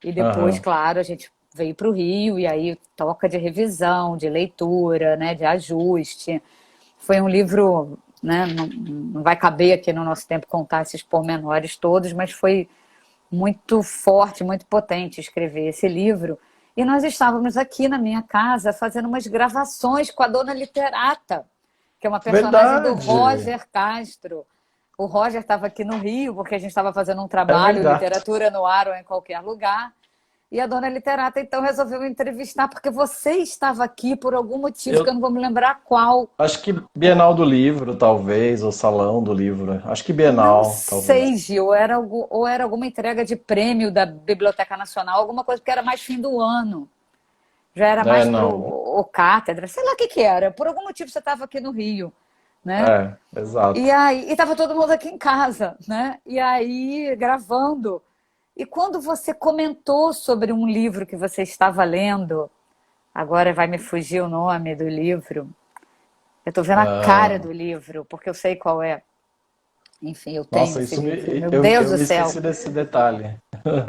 E depois, aham. claro, a gente veio para o Rio e aí toca de revisão, de leitura, né, de ajuste. Foi um livro, né, não vai caber aqui no nosso tempo contar esses pormenores todos, mas foi muito forte, muito potente escrever esse livro. E nós estávamos aqui na minha casa fazendo umas gravações com a Dona Literata, que é uma personagem do Verdade, Roger Castro. O Roger estava aqui no Rio, porque a gente estava fazendo um é trabalho, verdade. literatura no ar ou em qualquer lugar. E a Dona Literata então resolveu me entrevistar, porque você estava aqui por algum motivo que eu Eu não vou me lembrar qual. acho que Bienal do Livro, talvez, ou Salão do Livro. Acho que Não Bienal, sei, talvez. Gil, ou era alguma entrega de prêmio da Biblioteca Nacional, alguma coisa que era mais fim do ano. Já era É, mais para não. o cátedra, sei lá o que que era. Por algum motivo você estava aqui no Rio, né? É, E exato. aí, e tava todo mundo aqui em casa, né? E aí, gravando. E quando você comentou sobre um livro que você estava lendo, agora vai me fugir o nome do livro. Eu estou vendo a cara Ah, do livro, porque eu sei qual é. Enfim, eu tenho nossa, esse isso livro. me, Meu Deus eu do me céu, esqueci desse detalhe.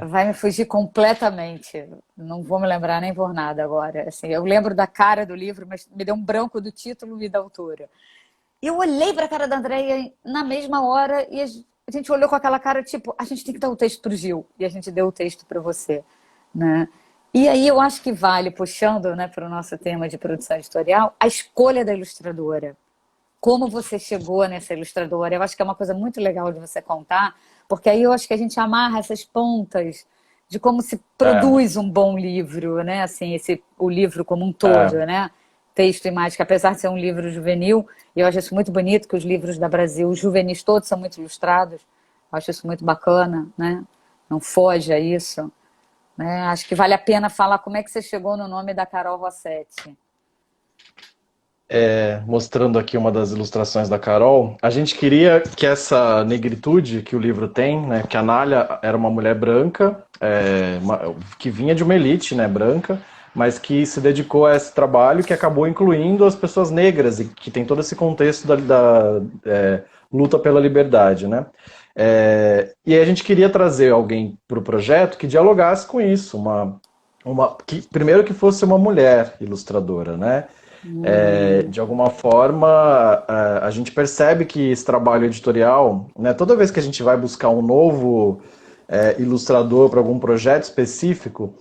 vai me fugir completamente. Não vou me lembrar nem por nada agora. Assim, eu lembro da cara do livro, mas me deu um branco do título e da autora. E eu olhei para a cara da Andrea na mesma hora e a gente olhou com aquela cara tipo, a gente tem que dar o texto para o Gil. E a gente deu o texto para você, né? E aí eu acho que vale, puxando, né, para o nosso tema de produção editorial, a escolha da ilustradora. Como você chegou nessa ilustradora? Eu acho que é uma coisa muito legal de você contar, porque aí eu acho que a gente amarra essas pontas de como se É, produz um bom livro, né? Assim, o livro como um todo, é. né? Texto e imagem, que apesar de ser um livro juvenil, e eu acho isso muito bonito, que os livros da Brasil, os juvenis todos são muito ilustrados, eu acho isso muito bacana, né? Não foge a isso, né? Acho que vale a pena falar como é que você chegou no nome da Carol Rossetti. Mostrando aqui uma das ilustrações da Carol, a gente queria que essa negritude que o livro tem, né, que a Nália era uma mulher branca, que vinha de uma elite, né, branca, mas que se dedicou a esse trabalho que acabou incluindo as pessoas negras e que tem todo esse contexto da luta pela liberdade, né? E aí a gente queria trazer alguém para o projeto que dialogasse com isso, primeiro que fosse uma mulher ilustradora, né? Uhum. De alguma forma, a gente percebe que esse trabalho editorial, né, toda vez que a gente vai buscar um novo ilustrador para algum projeto específico,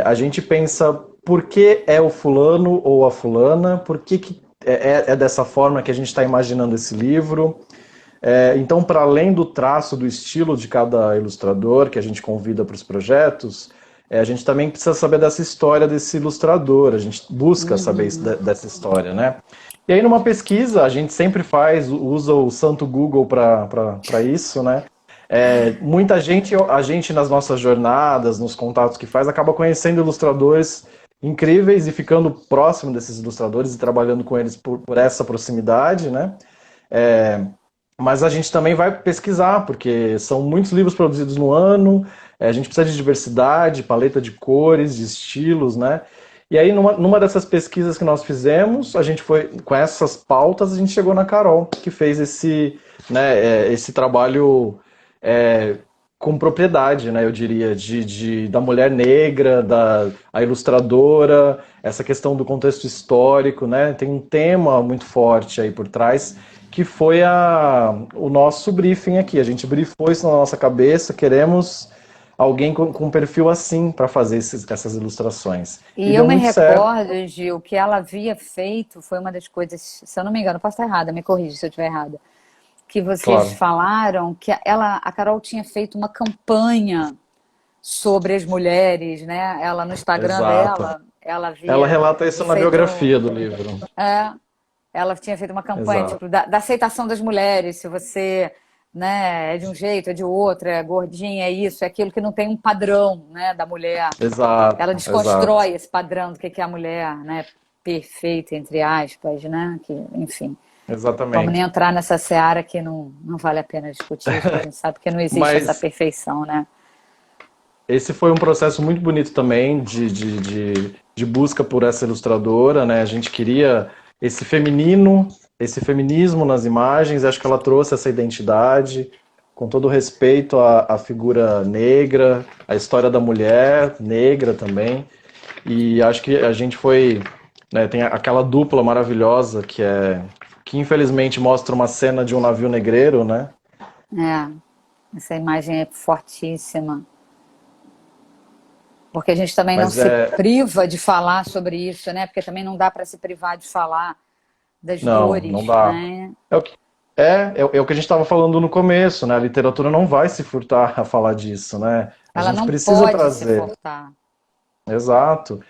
a gente pensa por que é o fulano ou a fulana, por que é dessa forma que a gente está imaginando esse livro. Então, para além do traço, do estilo de cada ilustrador que a gente convida para os projetos, a gente também precisa saber dessa história desse ilustrador, a gente busca saber Uhum. dessa história, né? E aí, numa pesquisa, a gente sempre usa o santo Google para isso, né? Muita gente, a gente nas nossas jornadas, nos contatos que faz, acaba conhecendo ilustradores incríveis e ficando próximo desses ilustradores e trabalhando com eles por essa proximidade, né? É, mas a gente também vai pesquisar, porque são muitos livros produzidos no ano, a gente precisa de diversidade, paleta de cores, de estilos, né? E aí, numa dessas pesquisas que nós fizemos, a gente foi, com essas pautas, a gente chegou na Carol, que fez esse, né, esse trabalho é, com propriedade, né, eu diria, da mulher negra, a ilustradora, essa questão do contexto histórico, né, tem um tema muito forte aí por trás, que foi o nosso briefing aqui. A gente briefou isso na nossa cabeça, queremos alguém com um perfil assim para fazer essas ilustrações. E E eu deu me muito certo. recordo, Gil, que ela havia feito, foi uma das coisas, se eu não me engano, posso estar errada, me corrija se eu estiver errada, que vocês Claro, falaram que a Carol tinha feito uma campanha sobre as mulheres, né? Ela no Instagram exato. dela, ela Ela havia relata isso na feito, biografia do livro. é, ela tinha feito uma campanha Exato, tipo da aceitação das mulheres, se você, né, é de um jeito, é de outro, é gordinha, é isso, é aquilo que não tem um padrão, né, da mulher. Ela exato, exato. desconstrói esse padrão do que é a mulher, né, perfeita entre aspas, né, que, enfim. Vamos nem Exatamente. entrar nessa seara que não vale a pena discutir, porque a gente sabe que não existe essa Mas perfeição, né? esse foi um processo muito bonito também de busca por essa ilustradora, né? A gente queria esse feminino, esse feminismo nas imagens, acho que ela trouxe essa identidade, com todo respeito à figura negra, à história da mulher negra também. E acho que a gente foi, né, tem aquela dupla maravilhosa que infelizmente mostra uma cena de um navio negreiro, né? É, essa imagem é fortíssima. Porque a gente também não Mas se priva de falar sobre isso, né? Porque também não dá para se privar de falar das não dores, dá. né? É o que, é o que a gente estava falando no começo, né? A literatura não vai se furtar a falar disso, né? A Ela gente não precisa pode se trazer. furtar. Exato.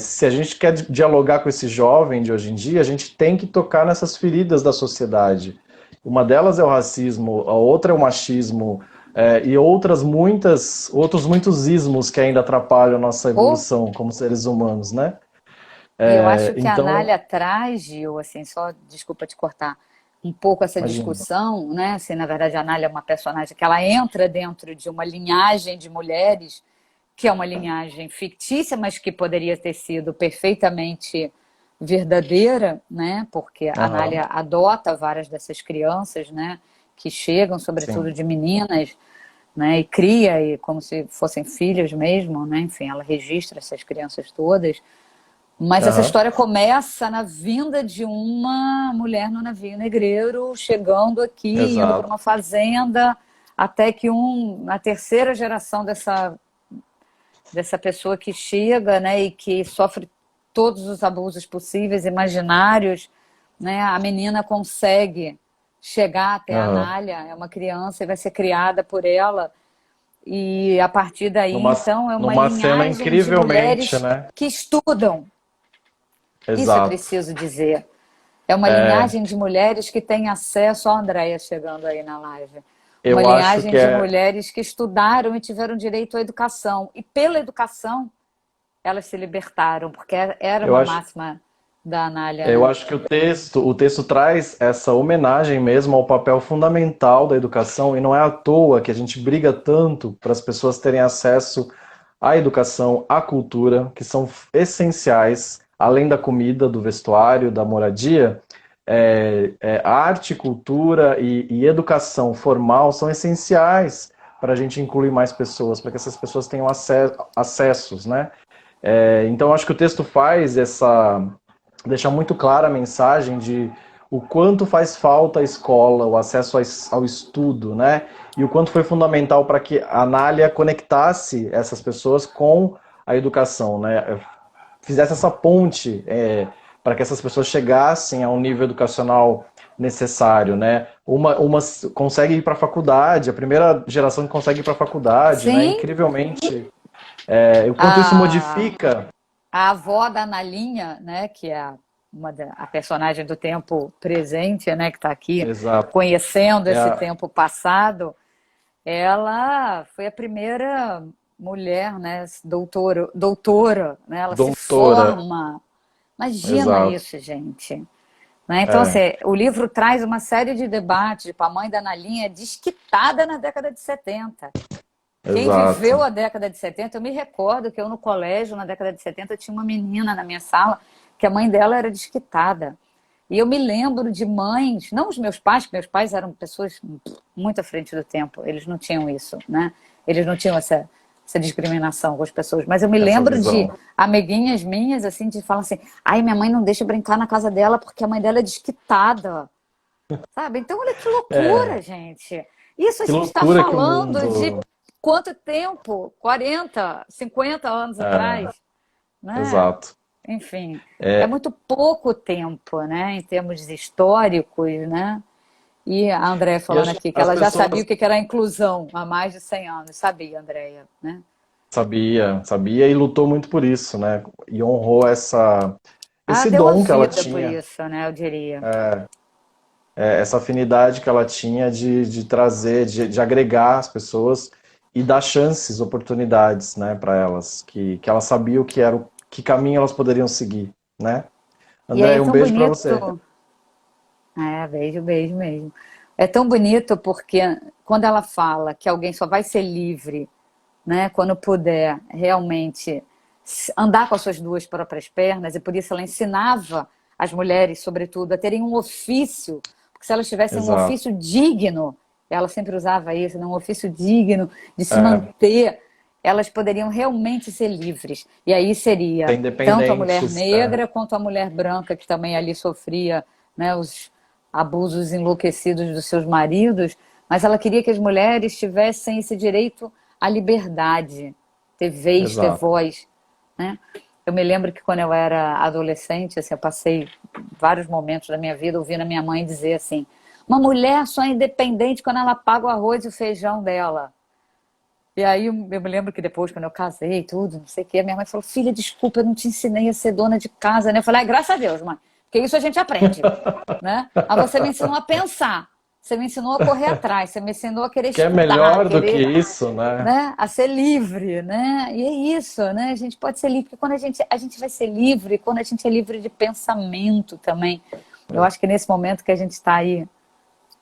Se a gente quer dialogar com esse jovem de hoje em dia, a gente tem que tocar nessas feridas da sociedade. Uma delas é o racismo, a outra é o machismo, e outros muitos ismos que ainda atrapalham a nossa Ou, evolução como seres humanos, né? e eu acho que a Então, Anália traz, Gil, assim, só desculpa te cortar, um pouco essa imagina. discussão, né? Assim, na verdade, a Anália é uma personagem que ela entra dentro de uma linhagem de mulheres, que é uma linhagem fictícia, mas que poderia ter sido perfeitamente verdadeira, né? Porque a Aham, Anália adota várias dessas crianças, né? Que chegam, sim. sobretudo de meninas, né? E cria e como se fossem filhos mesmo, né? Enfim, ela registra essas crianças todas. Mas essa Aham, história começa na vinda de uma mulher no navio negreiro, chegando aqui, indo para exato. uma fazenda, até que a terceira geração dessa pessoa que chega, né, e que sofre todos os abusos possíveis, imaginários, né, a menina consegue chegar até a Aham. Anália, é uma criança e vai ser criada por ela, e a partir daí, Numa, então, é uma numa cena linhagem de incrivelmente, mulheres né? que estudam. Isso é Exato. preciso dizer. É uma É, linhagem de mulheres que tem acesso, a Andréia chegando aí na live. Uma eu acho linhagem que de é. mulheres que estudaram e tiveram direito à educação. E pela educação, elas se libertaram, porque era Eu uma acho, máxima da Anália, eu né? acho que o texto traz essa homenagem mesmo ao papel fundamental da educação, e não é à toa que a gente briga tanto para as pessoas terem acesso à educação, à cultura, que são essenciais, além da comida, do vestuário, da moradia. Arte, cultura e educação formal são essenciais para a gente incluir mais pessoas, para que essas pessoas tenham acessos, né? Então, acho que o texto faz deixa muito clara a mensagem de o quanto faz falta a escola, o acesso ao estudo, né? E o quanto foi fundamental para que a Anália conectasse essas pessoas com a educação, né? Fizesse essa ponte para que essas pessoas chegassem ao nível educacional necessário, né? Uma consegue ir para a faculdade, a primeira geração que consegue ir para a faculdade, né? Sim, Incrivelmente, o quanto isso a, modifica. a avó da Analinha, né, que é a personagem do tempo presente, né, que está aqui Exato. conhecendo É esse a tempo passado, ela foi a primeira mulher, né, doutora, né, ela se doutora. forma. Imagina Exato. isso, gente. Né? Então, assim, É, o livro traz uma série de debates. Tipo, a mãe da Nalinha é desquitada na década de 70. Quem viveu exato. a década de 70, eu me recordo que eu no colégio, na década de 70, tinha uma menina na minha sala que a mãe dela era desquitada. E eu me lembro de mães, não os meus pais, que meus pais eram pessoas muito à frente do tempo, eles não tinham isso, né? Eles não tinham essa discriminação com as pessoas. Mas eu me Essa lembro de visão. amiguinhas minhas, assim, de falar assim: ai, minha mãe não deixa brincar na casa dela porque a mãe dela é desquitada, sabe? Então, olha que É, loucura, gente. Isso a que gente está loucura que o falando de mundo. quanto tempo? 40, 50 anos É, atrás, né? exato. Enfim, é É, muito pouco tempo, né, em termos históricos, né? E a Andréia e falando aqui que as ela já sabia pessoas o que era a inclusão há mais de 100 anos. Sabia, Andréia, né? sabia e lutou muito por isso, né? E honrou Ela esse deu a dom que ela vida por tinha, isso, né? Eu diria. essa afinidade que ela tinha de trazer, de agregar as pessoas e dar chances, oportunidades, né, para elas, que ela sabia o que era, que caminho elas poderiam seguir, né? E aí André, é um tão beijo para você. bonito. É, beijo, beijo mesmo. É tão bonito porque quando ela fala que alguém só vai ser livre, né, quando puder realmente andar com as suas duas próprias pernas, e por isso ela ensinava as mulheres, sobretudo, a terem um ofício, porque se elas tivessem um Exato. ofício digno, ela sempre usava isso, né, um ofício digno de se É, manter, elas poderiam realmente ser livres. E aí ser seria tanto a mulher independentes, negra quanto a mulher branca, que também ali sofria, né, os abusos enlouquecidos dos seus maridos, mas ela queria que as mulheres tivessem esse direito à liberdade, ter vez, ter exato. voz, né? Eu me lembro que quando eu era adolescente, assim, eu passei vários momentos da minha vida ouvindo a minha mãe dizer assim: uma mulher só é independente quando ela paga o arroz e o feijão dela. E aí eu me lembro que depois, quando eu casei e tudo, não sei o quê, a minha mãe falou: filha, desculpa, eu não te ensinei a ser dona de casa, né? Eu falei: ai, graças a Deus, mãe, porque isso a gente aprende, né? Mas você me ensinou a pensar, você me ensinou a correr atrás, você me ensinou a querer Que é estudar, a melhor do que querer, isso, né? né, a ser livre, né? E é isso, né? A gente pode ser livre, porque quando a gente vai ser livre, quando a gente é livre de pensamento também. Eu acho que nesse momento que a gente está aí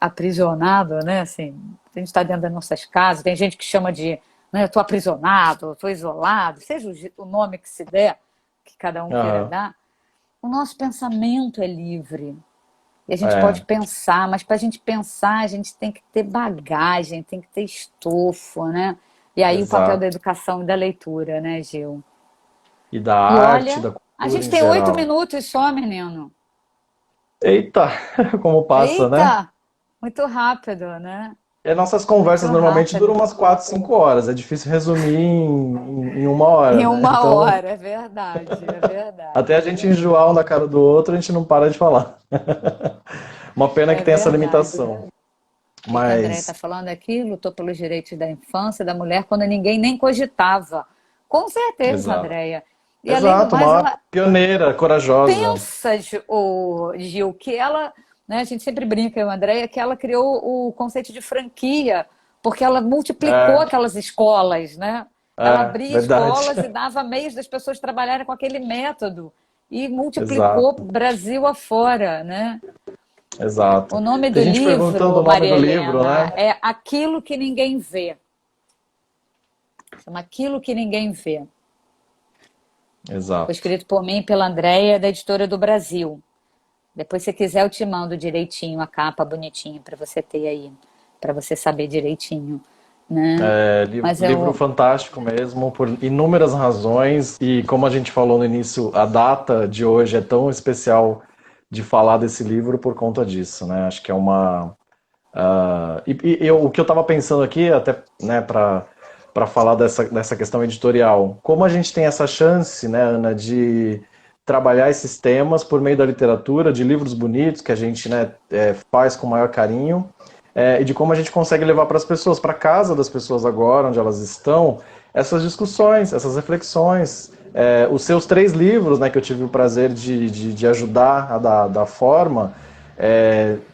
aprisionado, né? Assim, a gente está dentro das nossas casas, tem gente que chama de, né, eu estou aprisionado, estou isolado, seja o nome que se der, que cada um queira Aham. dar, o nosso pensamento é livre. E a gente pode É, pensar, mas para a gente pensar, a gente tem que ter bagagem, tem que ter estofo, né? E aí o papel da exato. educação e da leitura, né, Gil? E da E arte, olha, da a cultura gente em tem 8 geral. minutos só, menino. Eita, como passa, né? Eita! Muito rápido, né? E nossas Muito conversas normalmente duram rápido. umas 4, 5 horas. É difícil resumir em uma hora, Em né? uma Então, hora, é verdade, é até a verdade. gente enjoar um da cara do outro, a gente não para de falar. Uma pena que É tem essa verdade. limitação. O que que a Andrea está Mas, falando aqui? Lutou pelos direitos da infância, da mulher, quando ninguém nem cogitava. Com certeza, exato. Andrea. E além do Exato, mais, uma ela pioneira, corajosa. pensa, Gil, que ela, né, a gente sempre brinca, eu e a Andrea, que ela criou o conceito de franquia, porque ela multiplicou É, aquelas escolas, né? Ela abria verdade. escolas e dava meios das pessoas trabalharem com aquele método. E multiplicou Exato, Brasil afora, né? O exato. nome do Tem gente perguntando livro, o nome Maria do livro, Helena, né? é Aquilo que Ninguém Vê. Chama Aquilo que Ninguém Vê. Foi Exato. escrito por mim e pela Andréia, da Editora do Brasil. Depois, se quiser, eu te mando direitinho a capa bonitinha para você ter aí, para você saber direitinho, né? É, Mas livro eu, fantástico mesmo, por inúmeras razões, e como a gente falou no início, a data de hoje é tão especial de falar desse livro por conta disso, né? Acho que é uma. O que eu estava pensando aqui, até né, para falar dessa questão editorial, como a gente tem essa chance, né, Ana, de trabalhar esses temas por meio da literatura, de livros bonitos que a gente né, faz com maior carinho, e de como a gente consegue levar para as pessoas, para casa das pessoas agora, onde elas estão, essas discussões, essas reflexões. Os seus 3 livros, né, que eu tive o prazer de ajudar a dar forma,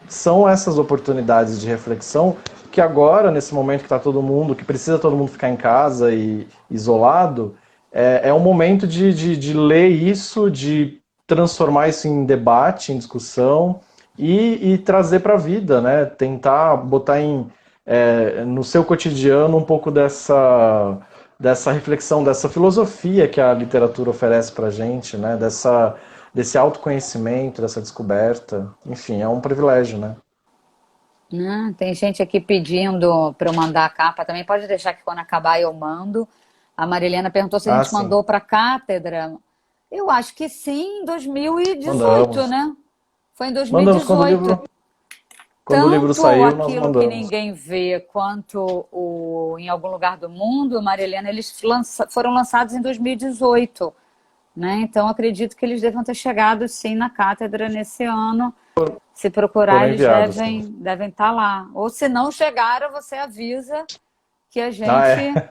são essas oportunidades de reflexão que agora, nesse momento que está todo mundo, que precisa todo mundo ficar em casa e isolado, é um momento de ler isso, de transformar isso em debate, em discussão e trazer para a vida, né? Tentar botar no seu cotidiano um pouco dessa reflexão, dessa filosofia que a literatura oferece para a gente, né? Desse autoconhecimento, dessa descoberta. Enfim, é um privilégio, né? Tem gente aqui pedindo para eu mandar a capa também. Pode deixar que quando acabar eu mando. A Marilena perguntou se a Ah, gente sim. mandou para a cátedra. Eu acho que sim, em 2018, Mandamos. né? Foi em Mandamos2018. quando o livro Tanto saiu, nós aquilo que mandamos. ninguém vê quanto o Em Algum Lugar do Mundo, Marilena, eles foram lançados em 2018, né? Então acredito que eles devam ter chegado sim na cátedra nesse ano. Se procurar, Foram eles enviados, sim. devem estar lá. Ou se não chegaram, você avisa que a Ah, gente é?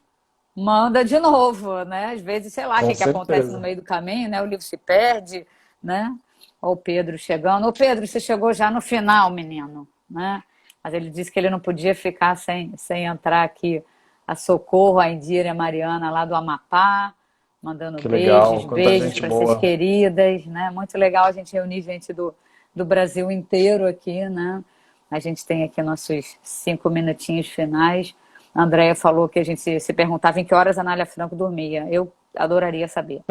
manda de novo, né? Às vezes, sei lá, o Com que acontece no certeza. meio do caminho, né? O livro se perde, né? Ou o Pedro chegando. Ô Pedro, você chegou já no final, menino, né? Mas ele disse que ele não podia ficar sem entrar aqui. A Socorro, a Indira e a Mariana lá do Amapá, mandando Que legal, quanta beijos gente para essas boa. queridas, né? Muito legal a gente reunir gente do Brasil inteiro aqui, né? A gente tem aqui nossos 5 minutinhos finais. A Andrea falou que a gente se perguntava em que horas a Anália Franco dormia. Eu adoraria saber,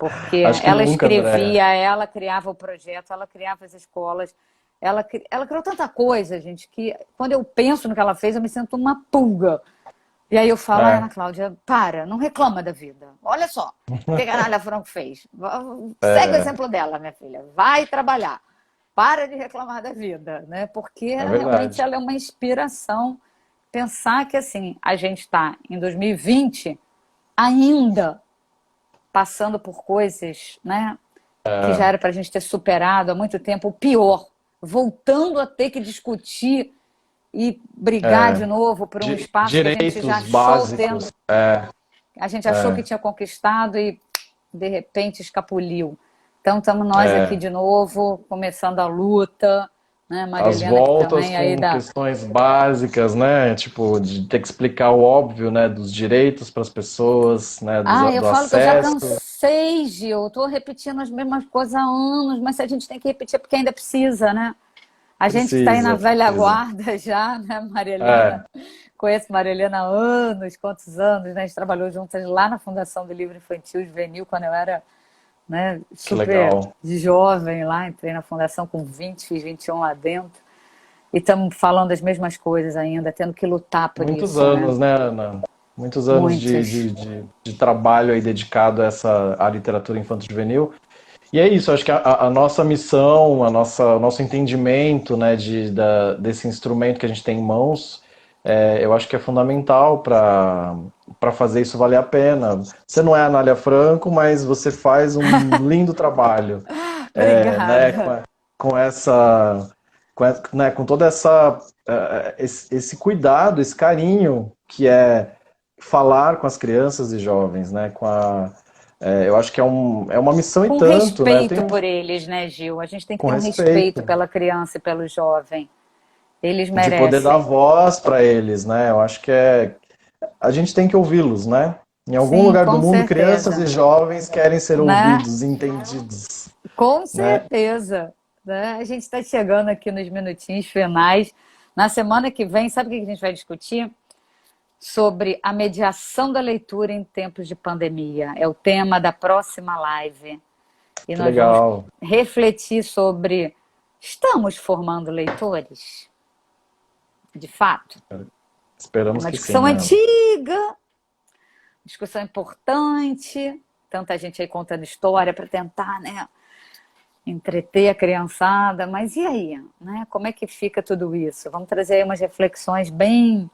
porque Acho que ela nunca, Andréia. escrevia, ela criava o projeto, ela criava as escolas, ela criou tanta coisa, gente, que quando eu penso no que ela fez, eu me sinto uma pulga. E aí eu falo, Ana É, Cláudia, para, não reclama da vida. Olha só, o que a Anália Franco fez. Segue o é, exemplo dela, minha filha. Vai trabalhar. Para de reclamar da vida, né? Porque é realmente verdade. ela é uma inspiração. Pensar que assim, a gente está em 2020 ainda passando por coisas, né, que já É, era para a gente ter superado há muito tempo, o pior, voltando a ter que discutir e brigar de é. novo por um espaço que a gente já Direitos achou básicos. tendo, a gente achou que tinha conquistado e de repente escapuliu. Então estamos nós aqui É. de novo, começando a luta, né, Maria As Helena que voltas também aí com da. questões básicas, né? Tipo, de ter que explicar o óbvio, né? Dos direitos para as pessoas, né? Eu Do falo que eu já acesso. cansei, Gil. Eu estou repetindo as mesmas coisas há anos, mas se a gente tem que repetir é porque ainda precisa, né? A gente está aí na Precisa, velha precisa. guarda já, né, Maria Helena? É, Conheço Maria Helena há anos, quantos anos, né? A gente trabalhou juntas lá na Fundação do Livro Infantil e Juvenil, quando eu era, né, que super legal. jovem lá. Entrei na Fundação com 20, fiz 21 lá dentro. E estamos falando as mesmas coisas ainda, tendo que lutar por Muitos isso, né? anos, né, Ana? Muitos anos Muitos. de trabalho aí dedicado a à literatura infanto-juvenil. E é isso, acho que a nossa missão, o nosso entendimento, né, desse instrumento que a gente tem em mãos, eu acho que é fundamental para fazer isso valer a pena. Você não é a Anália Franco, mas você faz um lindo trabalho, né, Obrigada. com essa, né, com toda essa esse cuidado, esse carinho que é falar com as crianças e jovens, né, eu acho que é uma missão e Com tanto, né? Eu respeito tenho por eles, né, Gil? A gente tem que com ter um respeito respeito pela criança e pelo jovem. Eles de poder dar merecem. voz para eles, né? Eu acho que a gente tem que ouvi-los, né? Em algum Sim, lugar do com mundo, crianças certeza. e jovens querem ser Né? ouvidos, entendidos, Com né? certeza. Né? A gente está chegando aqui nos minutinhos finais. Na semana que vem, sabe o que a gente vai discutir? Sobre a mediação da leitura em tempos de pandemia. É o tema da próxima live. E Que nós vamos legal. refletir sobre: estamos formando leitores? De fato? É Esperamos uma que sim, discussão né, Ana? antiga, discussão importante, tanta gente aí contando história para tentar, né, entreter a criançada, mas e aí, né? Como é que fica tudo isso? Vamos trazer aí umas reflexões bem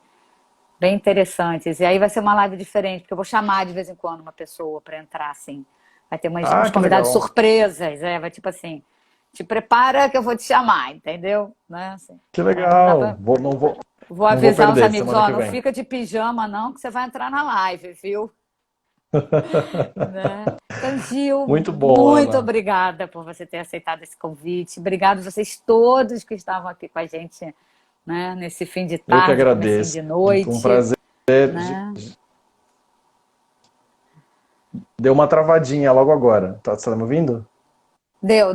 interessantes. E aí vai ser uma live diferente, porque eu vou chamar de vez em quando uma pessoa para entrar assim. Vai ter Ah, uns que convidados legal. surpresas, vai tipo assim, te prepara que eu vou te chamar, entendeu? Né? Assim, Que não dá legal. pra... Vou Vou não vou avisar os perder amigos, semana ó, que não vem. fica de pijama não, que você vai entrar na live, viu? Né? Então, Gil, Muito bom, muito Ana. obrigada por você ter aceitado esse convite. Obrigado a vocês todos que estavam aqui com a gente, né, nesse fim de Eu que tarde, comecinho agradeço. de Um noite, prazer. né? Deu uma travadinha logo agora. Tá, você tá me ouvindo? Deu.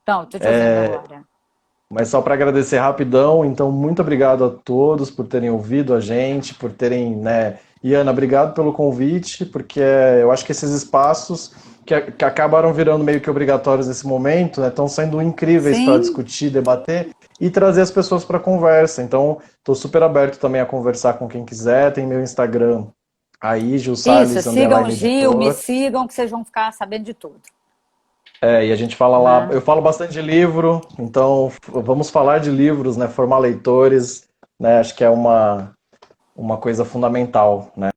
Então, tô te ouvindo agora. Mas só para agradecer rapidão, então muito obrigado a todos por terem ouvido a gente, por terem, né? E Ana, obrigado pelo convite, porque eu acho que esses espaços que acabaram virando meio que obrigatórios nesse momento, né, estão sendo incríveis para Sim, discutir, debater e trazer as pessoas para conversa. Então, estou super aberto também a conversar com quem quiser. Tem meu Instagram aí, Gil isso, Salles, sigam o underline Gil, me editor. sigam que vocês vão ficar sabendo de tudo. E a gente fala lá, Né? eu falo bastante de livro, então vamos falar de livros, né? Formar leitores, né? Acho que é uma coisa fundamental, né?